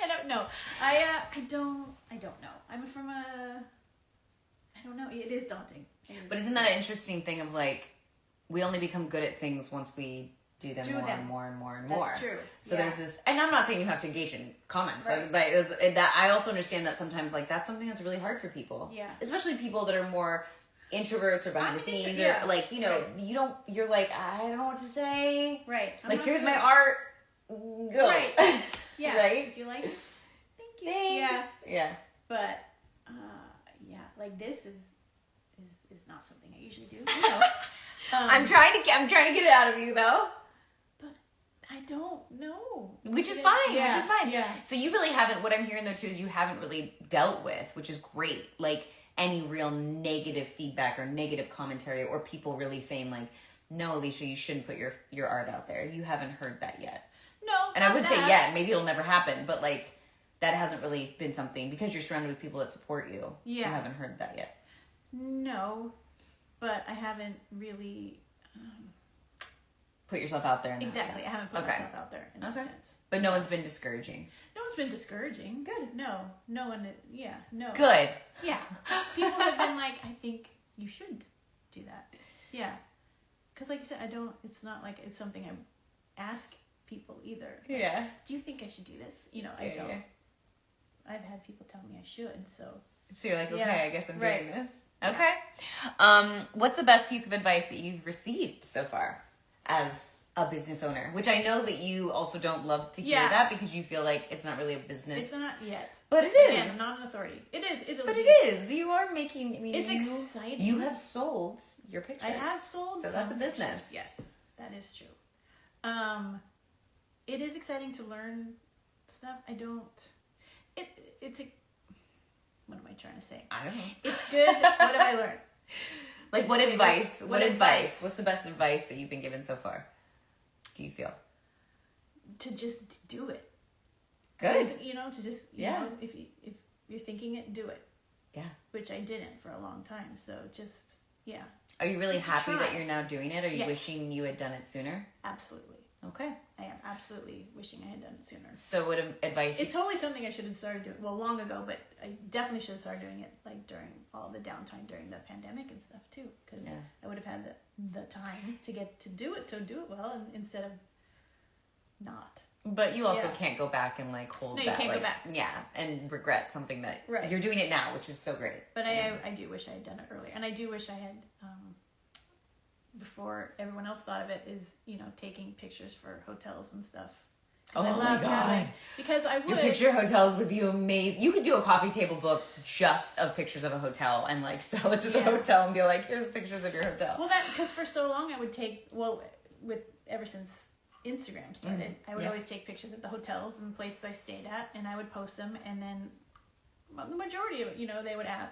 I don't know. I don't know. I'm from a, I don't know. It is daunting. But isn't that an interesting thing of like, we only become good at things once we do them more and more and more and more. That's true. So there's this, and I'm not saying you have to engage in comments, right. but that I also understand that sometimes like that's something that's really hard for people. Yeah. Especially people that are more introverts or behind the scenes or like, you know, you're like, I don't know what to say. Right. Like, here's my art. Go. Right. Yeah. Right? If you like it, thank you. Thanks. Yeah. But, yeah, like this is not something I usually do. You know. I'm trying to get it out of you though. But I don't know. Which is fine. Yeah. Which is fine. Yeah. So you really haven't, what I'm hearing though too is you haven't really dealt with, which is great, like any real negative feedback or negative commentary or people really saying like, no, Alisha, you shouldn't put your art out there. You haven't heard that yet. No. And I would say maybe it'll never happen, but like that hasn't really been something because you're surrounded with people that support you. Yeah. You haven't heard that yet. No, but I haven't really put yourself out there in that exactly. sense. I haven't put myself out there in that sense. But no one's been discouraging. No one's been discouraging. Good. No one. Yeah. No. Good. Yeah. People have been like, I think you should do that. Yeah. Because like you said, it's not like it's something I ask people either. Like, Yeah. do you think I should do this? You know, I don't. Yeah. I've had people tell me I should, so. So you're like, okay, I guess I'm doing this. Yeah. Okay. What's the best piece of advice that you've received so far as a business owner? Which I know that you also don't love to hear that because you feel like it's not really a business. It's not yet. But it is. Again, I'm not an authority. It is. But it is. You are making, I mean, it's exciting. You have sold your pictures. I have sold. So that's a business. Pictures. Yes, that is true. It is exciting to learn stuff. What am I trying to say? I don't know. It's good. What have I learned? Like what advice? What advice? What's the best advice that you've been given so far? Do you feel? To just do it. Good. You know, to just you know, if you're thinking it, do it. Yeah. Which I didn't for a long time. So just Are you really happy that you're now doing it? Are you Yes. wishing you had done it sooner? Absolutely. Okay. I am absolutely wishing I had done it sooner. So what advice? It's totally something I should have started doing, well, long ago, but I definitely should have started doing it like during all the downtime during the pandemic and stuff too, because I would have had the time to get to do it well, and instead of not. But you also can't go back and like hold that. No, you can't like, go back. Yeah, and regret something that you're doing it now, which is so great. But I do wish I had done it earlier, and I do wish I had. Before everyone else thought of it, is taking pictures for hotels and stuff. Oh my god! Because I would. Your picture hotels would be amazing. You could do a coffee table book just of pictures of a hotel and like sell it to the hotel and be like, "Here's pictures of your hotel." Well, because for so long I would take ever since Instagram started, I would always take pictures of the hotels and places I stayed at, and I would post them, and then the majority of it,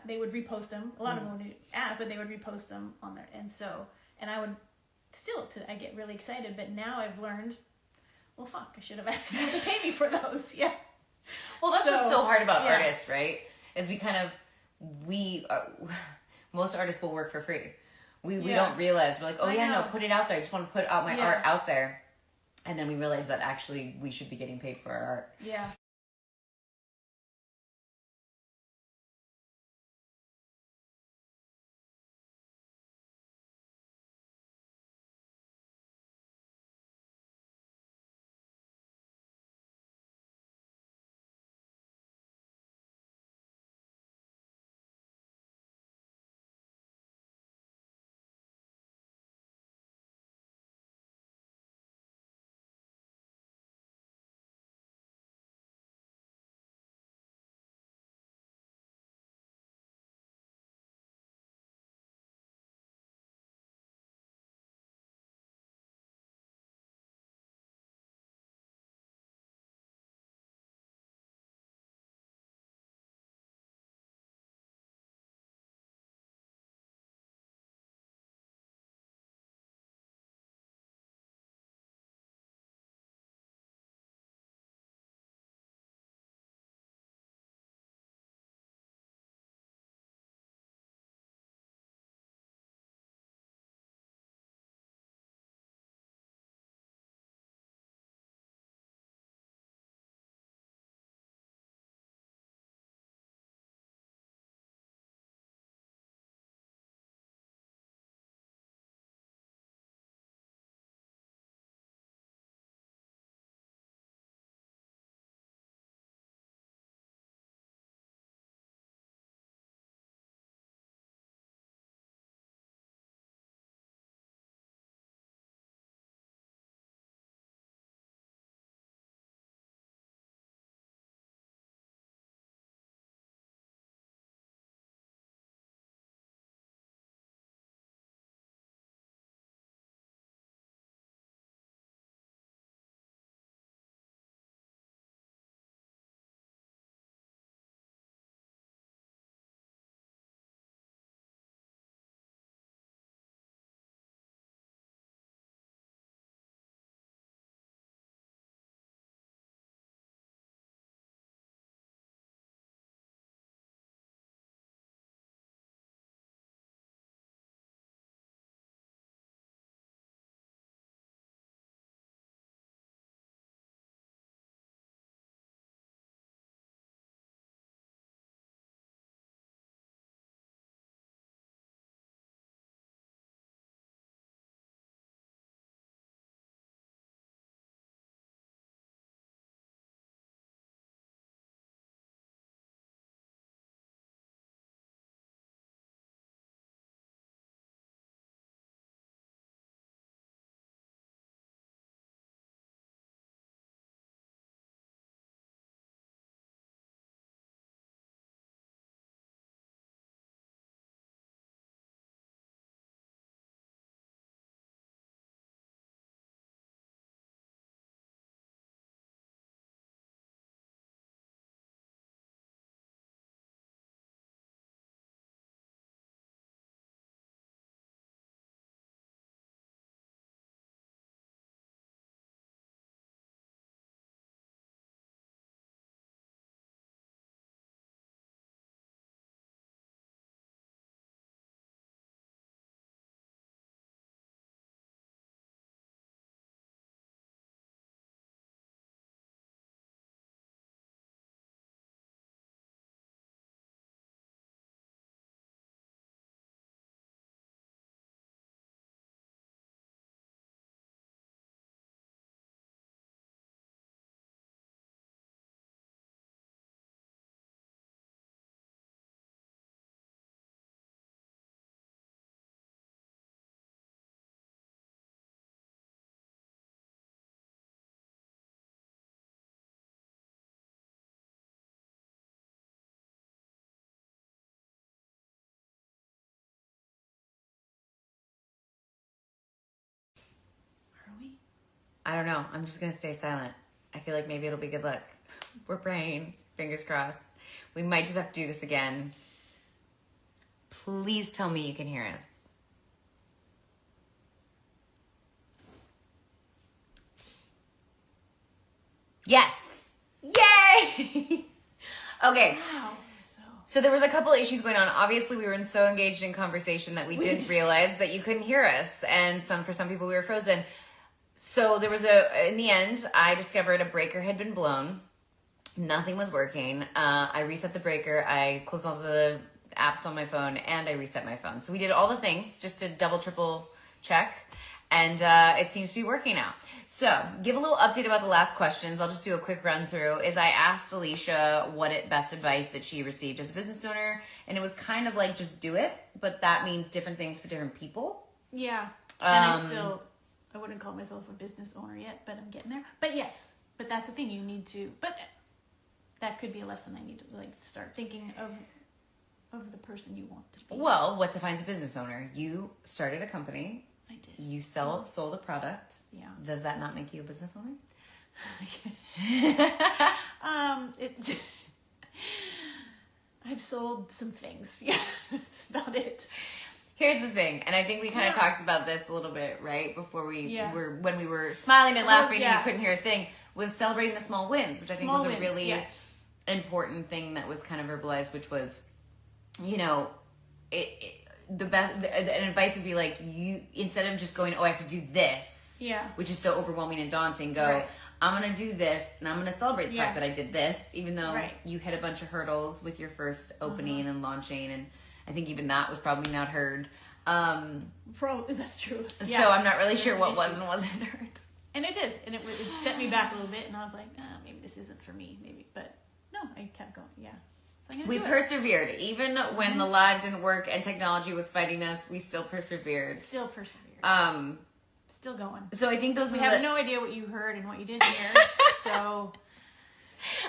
they would repost them. A lot of them would but they would repost them on there, and I would I get really excited, but now I've learned, well, fuck, I should have asked them to pay me for those. Yeah. Well, that's what's so hard about artists, right? Is most artists will work for free. We don't realize, we're like, no, put it out there. I just want to put out my art out there. And then we realize that actually we should be getting paid for our art. Yeah. I don't know. I'm just going to stay silent. I feel like maybe it'll be good luck. We're praying. Fingers crossed. We might just have to do this again. Please tell me you can hear us. Yes. Yay! Okay. Wow. So there was a couple of issues going on. Obviously, we were so engaged in conversation that we didn't realize that you couldn't hear us. And for some people, we were frozen. So there was in the end, I discovered a breaker had been blown. Nothing was working. I reset the breaker. I closed all the apps on my phone and I reset my phone. So we did all the things just to double, triple check. And it seems to be working out. So, give a little update about the last questions. I'll just do a quick run through. Is I asked Alisha what best advice that she received as a business owner, and it was kind of like just do it, but that means different things for different people. Yeah, and I wouldn't call myself a business owner yet, but I'm getting there. But yes, but that's the thing, you need to. But that could be a lesson I need to start thinking of the person you want to be. Well, what defines a business owner? You started a company. I did. You sold a product. Yeah. Does that not make you a business owner? I've sold some things. Yeah, that's about it. Here's the thing, and I think we kind of talked about this a little bit, right, before when we were smiling and laughing and you couldn't hear a thing, was celebrating the small wins, which I think was a really important thing that was kind of verbalized, which was, the advice would be like, you, instead of just going, I have to do this, which is so overwhelming and daunting, go, I'm going to do this, and I'm going to celebrate the fact that I did this, even though you hit a bunch of hurdles with your first opening and launching, and I think even that was probably not heard. Probably, that's true. So I'm not really sure what was and wasn't heard. And it did, and it set me back a little bit, and I was like, maybe this isn't for me, but no, I kept going, So we persevered. Even when the live didn't work and technology was fighting us, we still persevered. Still going. So I think we have no idea what you heard and what you didn't hear. So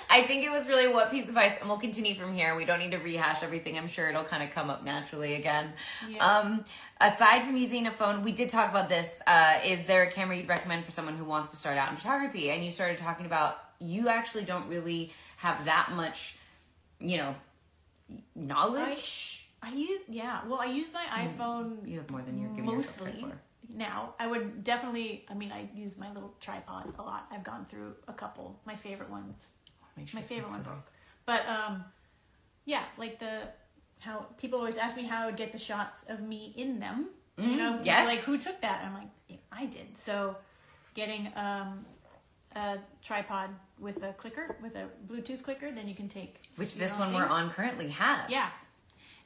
I think it was really what piece of advice, and we'll continue from here. We don't need to rehash everything. I'm sure it'll kind of come up naturally again. Yeah. Aside from using a phone, we did talk about this. Is there a camera you'd recommend for someone who wants to start out in photography? And you started talking about you actually don't really have that much, knowledge. I use my iPhone. You have more than you're giving yourself credit for. Now, I would definitely, I use my little tripod a lot. I've gone through a couple. My favorite ones. My favorite one broke. But, how people always ask me how I would get the shots of me in them. Yes. Like, who took that? I'm like, I did. So, getting a tripod with a clicker, with a Bluetooth clicker, then you can take... Which this one we're on currently has. Yeah.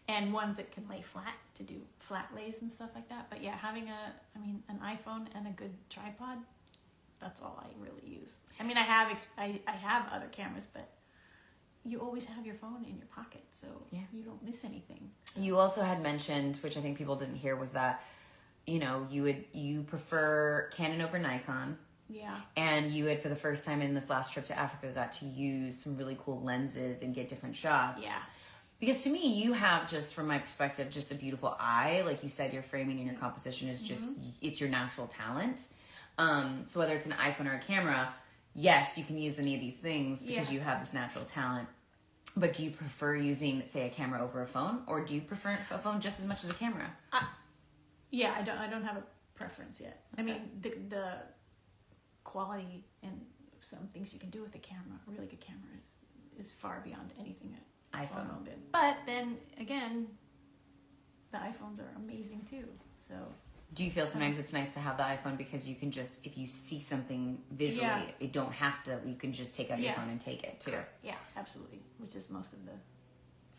And ones that can lay flat to do flat lays and stuff like that. But having an iPhone and a good tripod, that's all I really use. I have other cameras, but you always have your phone in your pocket, so you don't miss anything. You also had mentioned, which I think people didn't hear, was that, you prefer Canon over Nikon. Yeah. And you had, for the first time in this last trip to Africa, got to use some really cool lenses and get different shots. Yeah. Because to me, you have, just from my perspective, just a beautiful eye. Like you said, your framing and your composition is just, it's your natural talent. So whether it's an iPhone or a camera, yes, you can use any of these things because you have this natural talent. But do you prefer using, say, a camera over a phone, or do you prefer a phone just as much as a camera? I don't have a preference yet. Okay. The quality and some things you can do with a camera, a really good camera, is far beyond anything that iPhone will do. But then again, the iPhones are amazing too. So do you feel sometimes it's nice to have the iPhone because you can just, if you see something visually, you don't have to, you can just take out your phone and take it too. Yeah, absolutely. Which is most of the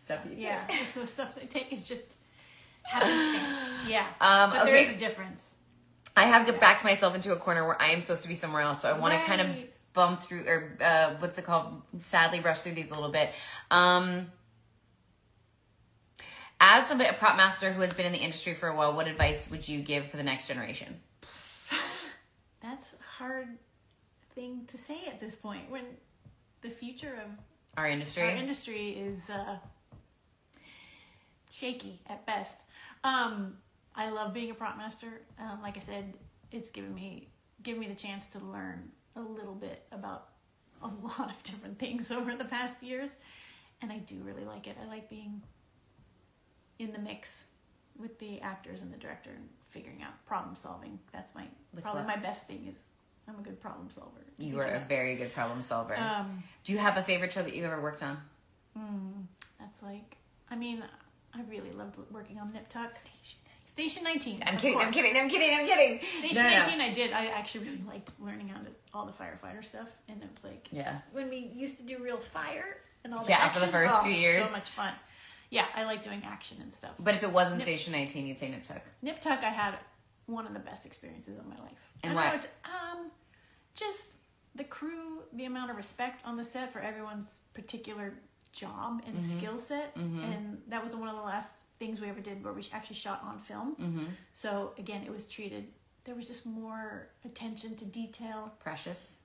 stuff you take. Yeah, the stuff I take is just happenstance. Yeah. But there is a difference. I have to back myself into a corner where I am supposed to be somewhere else, so I want to kind of bump through, or what's it called? Sadly, rush through these a little bit. As a prop master who has been in the industry for a while, what advice would you give for the next generation? That's a hard thing to say at this point, when the future of our industry is shaky at best. I love being a prop master. Like I said, it's given me given me the chance to learn a little bit about a lot of different things over the past years. And I do really like it. I like being in the mix with the actors and the director and figuring out problem solving. That's probably my best thing is I'm a good problem solver. You are a very good problem solver. Do you have a favorite show that you ever worked on? That's like, I mean, I really loved working on Nip Tuck. Station 19. I'm kidding. Station 19 I did. I actually really liked learning how to all the firefighter stuff. And it was like, when we used to do real fire and all the action. For the first 2 years. So much fun. Yeah, I like doing action and stuff. But if it wasn't Station 19, you'd say Nip Tuck. Nip Tuck, I had one of the best experiences of my life. And why? Just the crew, the amount of respect on the set for everyone's particular job and skill set. And that was one of the last things we ever did where we actually shot on film. So again, it was treated, there was just more attention to detail. Precious.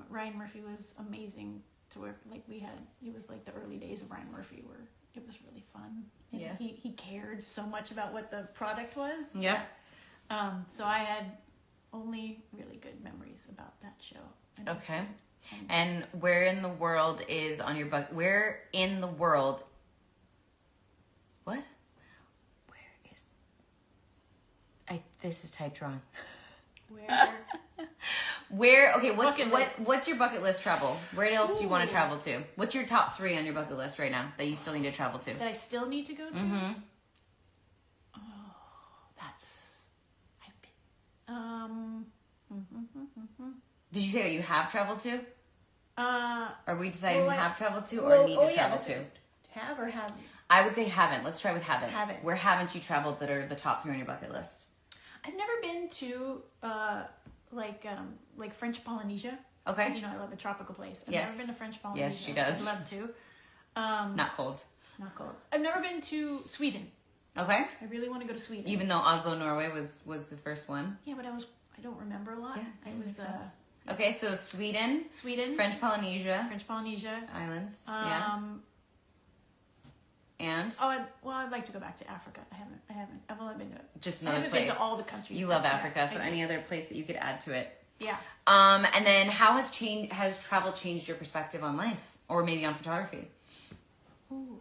Ryan Murphy was amazing to work. Like it was like the early days of Ryan Murphy where it was really fun. And he cared so much about what the product was. Yeah. So I had only really good memories about that show. Okay. And where in the world is on your bucket? Where in the world? What? This is typed wrong. Where? Okay. What's your bucket list travel? Where else do you want to travel to? What's your top 3 on your bucket list right now that you still need to travel to? That I still need to go to? Did you say that you have traveled to? Are we deciding have traveled to or need to travel to? Have or haven't? I would say haven't. Let's try with haven't. Haven't. Where haven't you traveled that are the top 3 on your bucket list? I've never been to like French Polynesia. Okay. You know, I love a tropical place. I've never been to French Polynesia. Yes, she does. I'd love to. Not cold. I've never been to Sweden. Okay. I really want to go to Sweden. Even though Oslo, Norway was the first one. Yeah, but I don't remember a lot. Yeah, makes sense. Okay, so Sweden, French Polynesia, Islands. And I'd like to go back to Africa. I haven't. I've only been to just another place. I haven't been to all the countries. You love Africa, so any other place that you could add to it. Yeah. And then how has travel changed your perspective on life, or maybe on photography? Ooh.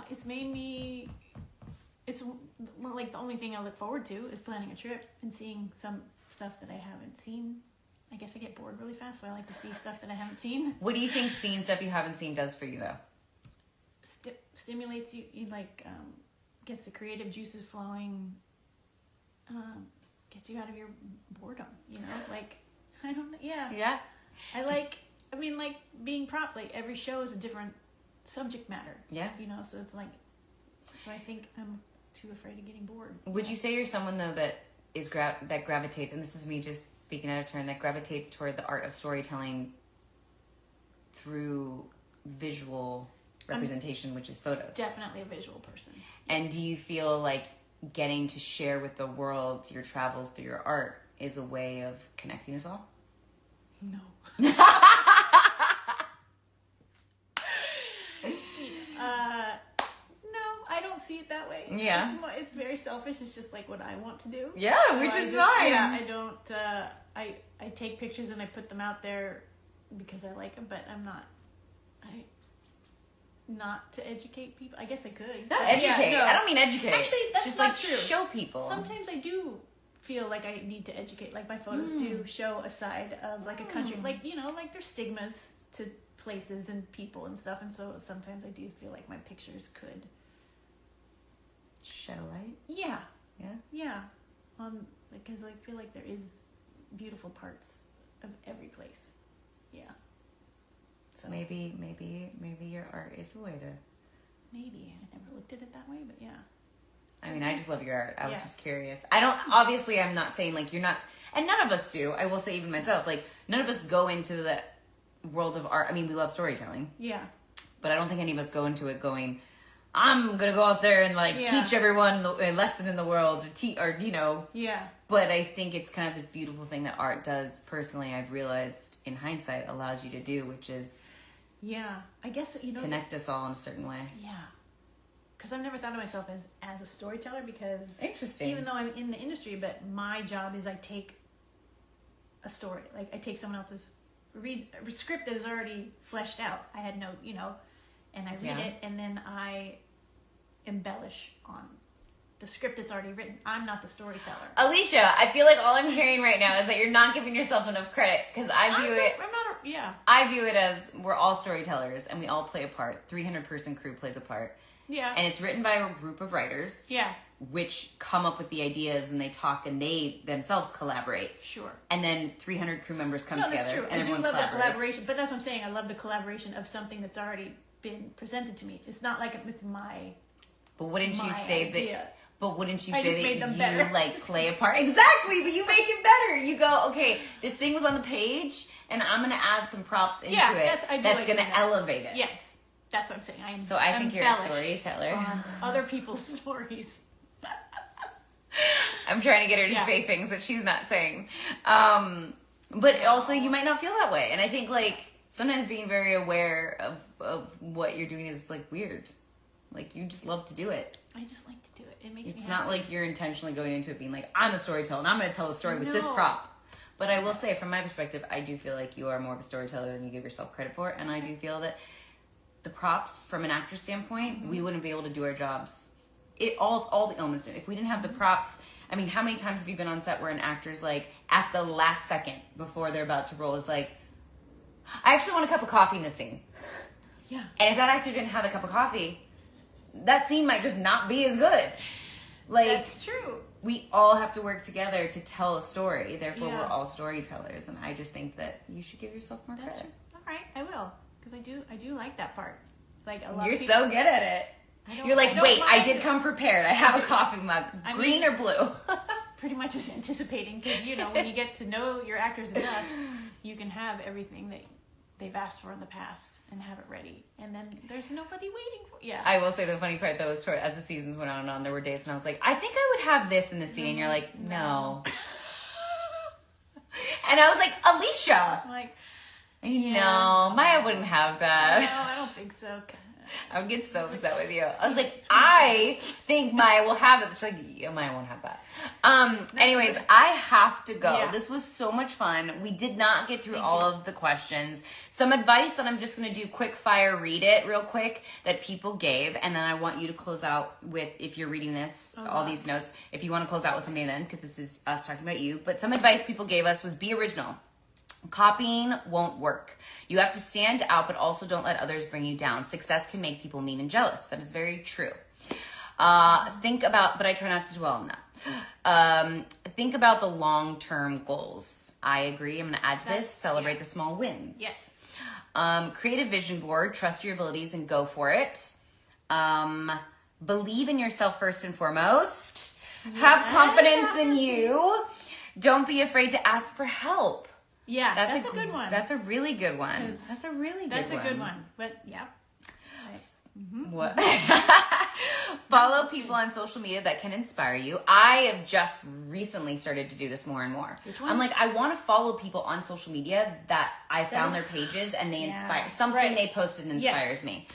It's made me. It's like the only thing I look forward to is planning a trip and seeing some stuff that I haven't seen. I guess I get bored really fast, so I like to see stuff that I haven't seen. What do you think seeing stuff you haven't seen does for you, though? Stimulates you, gets the creative juices flowing, gets you out of your boredom, I don't know, yeah. I like being every show is a different subject matter. Yeah. So it's so I think I'm too afraid of getting bored. Would you say you're someone, though, that is that gravitates, and this is me just speaking out of turn, that gravitates toward the art of storytelling through visual representation, which is photos? Definitely a visual person. And do you feel like getting to share with the world your travels through your art is a way of connecting us all? No. No, I don't see it that way. Yeah. It's very selfish. It's just like what I want to do. Yeah, which is fine. Yeah, I don't, I take pictures and I put them out there because I like them, but I'm not, not to educate people. I guess I could. Not educate. I don't mean educate. Actually, that's just not true. Show people. Sometimes I do feel like I need to educate. Like my photos do show a side of a country. There's stigmas to places and people and stuff. And so sometimes I do feel like my pictures could shed a light. Yeah. Yeah. Yeah. Because I feel like there is beautiful parts of every place. Yeah. So maybe your art is a way to. Maybe I never looked at it that way, but yeah. I mean, I just love your art. I was just curious. Obviously, I'm not saying you're not, and none of us do. I will say even myself, none of us go into the world of art. I mean, we love storytelling. Yeah. But I don't think any of us go into it going, I'm gonna go out there and teach everyone a lesson in the world, Yeah. But I think it's kind of this beautiful thing that art does. Personally, I've realized in hindsight allows you to do, which is. Yeah, I guess connect us all in a certain way. Yeah, because I've never thought of myself as a storyteller, because interesting. Even though I'm in the industry, but my job is I take a story, like I take someone else's script that is already fleshed out. I had no, and I read it, and then I embellish on the script that's already written. I'm not the storyteller. Alisha, I feel like all I'm hearing right now is that you're not giving yourself enough credit, because I view it as we're all storytellers and we all play a part. 300-person crew plays a part. Yeah. And it's written by a group of writers. Yeah. Which come up with the ideas and they talk and they themselves collaborate. Sure. And then 300 crew members come together. That's true. And I do everyone love collaborates. the collaboration, but that's what I'm saying. I love the collaboration of something that's already been presented to me. It's not like it's my. But wouldn't you say idea. that? But wouldn't you I just say made that them you better. like play a part? Exactly, but you make it better. You go, okay, this thing was on the page, and I'm gonna add some props into it. That's gonna elevate it. Yes, that's what I'm saying. So I think you're a storyteller. On other people's stories. I'm trying to get her to say things that she's not saying. But also, you might not feel that way, and I think like sometimes being very aware of what you're doing is like weird. Like you just love to do it. I just like to do it. It makes me happy. It's not like you're intentionally going into it being like, I'm a storyteller and I'm going to tell a story with this prop. But I will say, from my perspective, I do feel like you are more of a storyteller than you give yourself credit for. And I do feel that the props, from an actor standpoint, we wouldn't be able to do our jobs. All the elements. If we didn't have the props, I mean, how many times have you been on set where an actor's like, at the last second before they're about to roll, is like, I actually want a cup of coffee in this scene. Yeah. And if that actor didn't have a cup of coffee, that scene might just not be as good. Like, that's true. We all have to work together to tell a story. Therefore, we're all storytellers. And I just think that you should give yourself more credit. True. All right, I will. Because I do like that part. Like a lot You're of people, so good at it. You're like, I did come prepared. I have a coffee mug. Green or blue? Pretty much just anticipating. Because, when you get to know your actors enough, you can have everything that they've asked for in the past and have it ready, and then there's nobody waiting for. Yeah. I will say the funny part though is as the seasons went on and on, there were days when I was like, I think I would have this in the scene, and you're like, no. And I was like, Alisha. I'm like, no, Maya wouldn't have that. No, I don't think so. I would get so upset with you. I was like, I think Maya will have it. She's like, yeah, Maya won't have that. Anyways, I have to go. Yeah. This was so much fun. We did not get through all of the questions. Some advice that I'm just going to do quick fire, read it real quick, that people gave. And then I want you to close out with, if you're reading this, all these notes, if you want to close out with something then, because this is us talking about you. But some advice people gave us was be original. Copying won't work. You have to stand out, but also don't let others bring you down. Success can make people mean and jealous. That is very true. Think about, but I try not to dwell on that. Think about the long-term goals. I agree. I'm going to add to this. Celebrate the small wins. Yes. Create a vision board. Trust your abilities and go for it. Believe in yourself first and foremost. Have confidence in you. Don't be afraid to ask for help. Yeah, that's a good one. That's a really good one. That's a really good one. That's a good one. But, yeah. What? Follow people on social media that can inspire you. I have just recently started to do this more and more. Which one? I'm like, I want to follow people on social media that I found their pages and they inspire. Something they posted inspires me.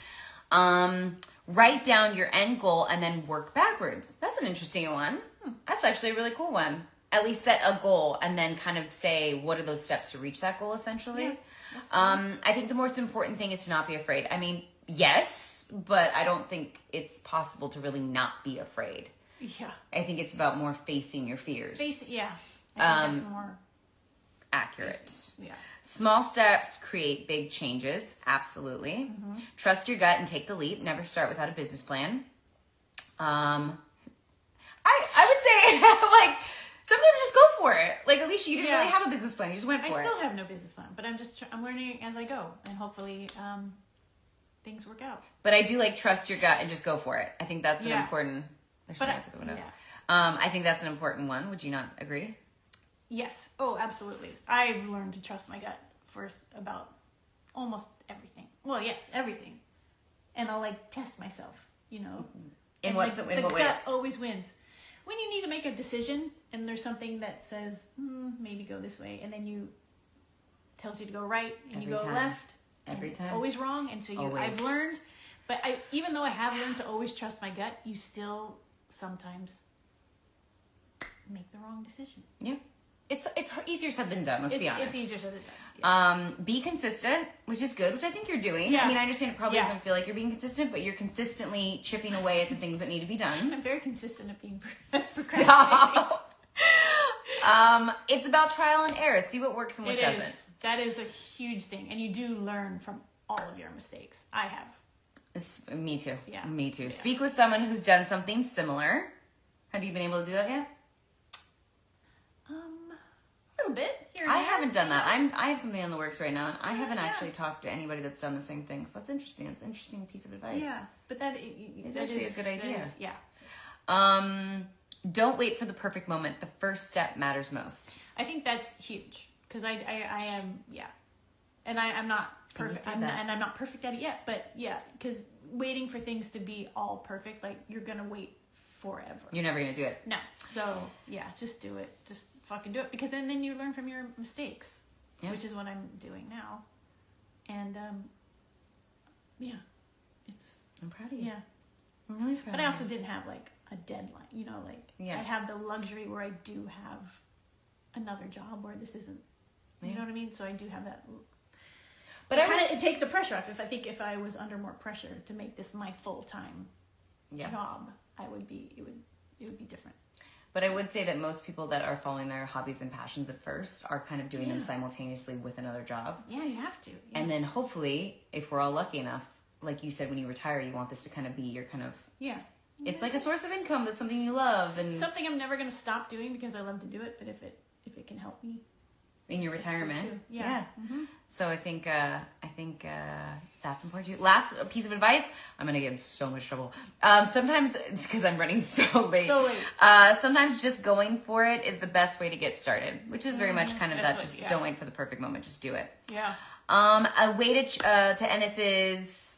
Write down your end goal and then work backwards. That's an interesting one. That's actually a really cool one. At least set a goal and then kind of say, what are those steps to reach that goal, essentially? Yeah, I think the most important thing is to not be afraid. I mean, yes, but I don't think it's possible to really not be afraid. Yeah. I think it's about more facing your fears. I think that's more accurate. Yeah. Small steps create big changes. Absolutely. Trust your gut and take the leap. Never start without a business plan. I would say, like, sometimes just go for it. Like, Alisha, you didn't really have a business plan. You just went for it. I still have no business plan, but I'm learning as I go, and hopefully things work out. But I do trust your gut and just go for it. I think that's an important. I think that's an important one. Would you not agree? Yes. Oh, absolutely. I've learned to trust my gut first about almost everything. Well, yes, everything. And I'll test myself, In and what the ways? gut always wins. When you need to make a decision and there's something that says, maybe go this way, and then tells you to go right and you go left. Every time. It's always wrong. And so I've learned But even though I have learned to always trust my gut, you still sometimes make the wrong decision. Yeah. It's easier said than done, let's be honest. It's easier said than done. Yeah. Be consistent, which is good, which I think you're doing. Yeah. I mean, I understand it probably doesn't feel like you're being consistent, but you're consistently chipping away at the things that need to be done. I'm very consistent at being procrastinating. Stop. It's about trial and error. See what works and what doesn't. That is a huge thing. And you do learn from all of your mistakes. I have. Me too. Yeah. Me too. Yeah. Speak with someone who's done something similar. Have you been able to do that yet? A little bit. Here and I there. haven't done that. I have something in the works right now, and I haven't actually talked to anybody that's done the same thing. So that's interesting. It's an interesting piece of advice. Yeah, but that actually a good idea. Yeah. Don't wait for the perfect moment. The first step matters most. I think that's huge because I am and I'm not perfect. I'm not perfect at it yet. But yeah, because waiting for things to be all perfect, like you're gonna wait forever. You're never gonna do it. No. So yeah, just do it. Just fucking do it, because then you learn from your mistakes, which is what I'm doing now. And I'm proud of you. Yeah. I'm really proud. But I also didn't have like a deadline, I have the luxury where I do have another job where this isn't, you know what I mean? So I do have that. But it takes the pressure off. If I was under more pressure to make this my full-time job, it would be different. But I would say that most people that are following their hobbies and passions at first are kind of doing them simultaneously with another job. Yeah, you have to. Yeah. And then hopefully, if we're all lucky enough, like you said, when you retire, you want this to kind of be your kind of... Yeah. It's like a source of income. That's something you love. And something I'm never going to stop doing because I love to do it. But if it can help me. In your retirement. Yeah. Mm-hmm. So I think that's important too. Last piece of advice. I'm going to get in so much trouble. Sometimes, because I'm running so late. Sometimes just going for it is the best way to get started, which is very much kind of don't wait for the perfect moment. Just do it. Yeah. A way to end this is,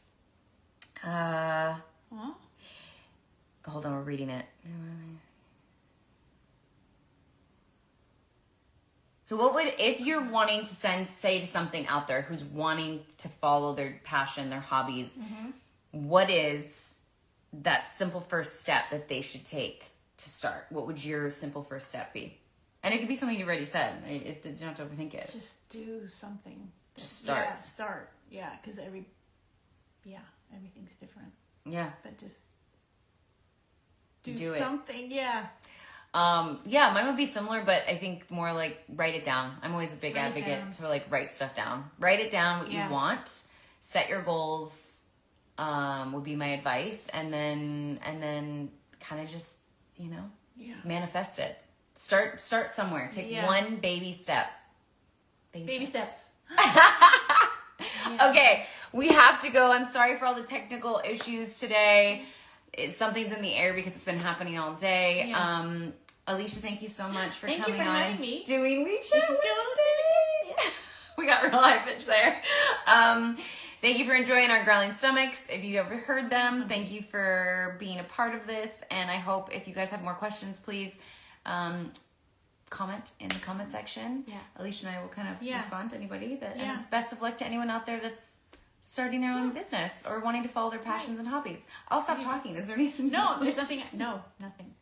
hold on, we're reading it. So what would, if you're wanting to say to something out there who's wanting to follow their passion, their hobbies, what is that simple first step that they should take to start? What would your simple first step be? And it could be something you've already said. You don't have to overthink it. Just do something. Just start. Yeah, start. Yeah, because everything's different. Yeah. But just do something. It. Yeah. Mine would be similar, but I think more like write it down. I'm always a big advocate to like write stuff down. Write it down what you want. Set your goals. Would be my advice, and then kind of just manifest it. Start somewhere. Take one baby step. Baby steps. Okay, we have to go. I'm sorry for all the technical issues today. Something's in the air because it's been happening all day. Yeah. Alisha, thank you so much for coming on. Thank you for having me. Doing We Chat Wednesday. We got real high pitch there. Thank you for enjoying our growling stomachs. If you ever heard them, thank you for being a part of this. And I hope if you guys have more questions, please comment in the comment section. Yeah. Alisha and I will kind of respond to anybody. And best of luck to anyone out there that's starting their own business or wanting to follow their passions and hobbies. I'll stop talking. Is there anything? No, there's nothing. No, nothing.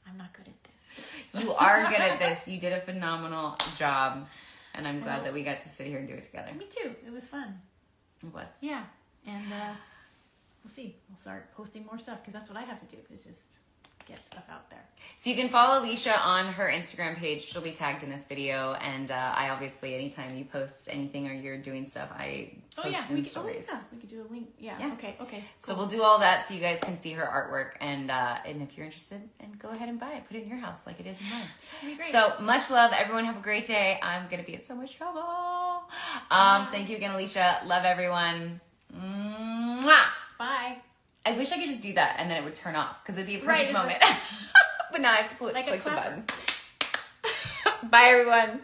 I'm not good at this. You are good at this. You did a phenomenal job. And I'm glad that we got to sit here and do it together. Me too. It was fun. It was. Yeah. And we'll see. We'll start posting more stuff because that's what I have to do is just get stuff out there. So you can follow Alisha on her Instagram page. She'll be tagged in this video. And I obviously, anytime you post anything or you're doing stuff, I post in stories. We could do a link. Yeah. Okay. Cool. So we'll do all that so you guys can see her artwork. And if you're interested, and go ahead and buy it. Put it in your house like it is in mine. That'd be great. So much love. Everyone have a great day. I'm going to be in so much trouble. Thank you again, Alisha. Love everyone. Mwah! Bye. I wish I could just do that and then it would turn off because it'd be a perfect moment. But now I have to click the button. Bye, everyone.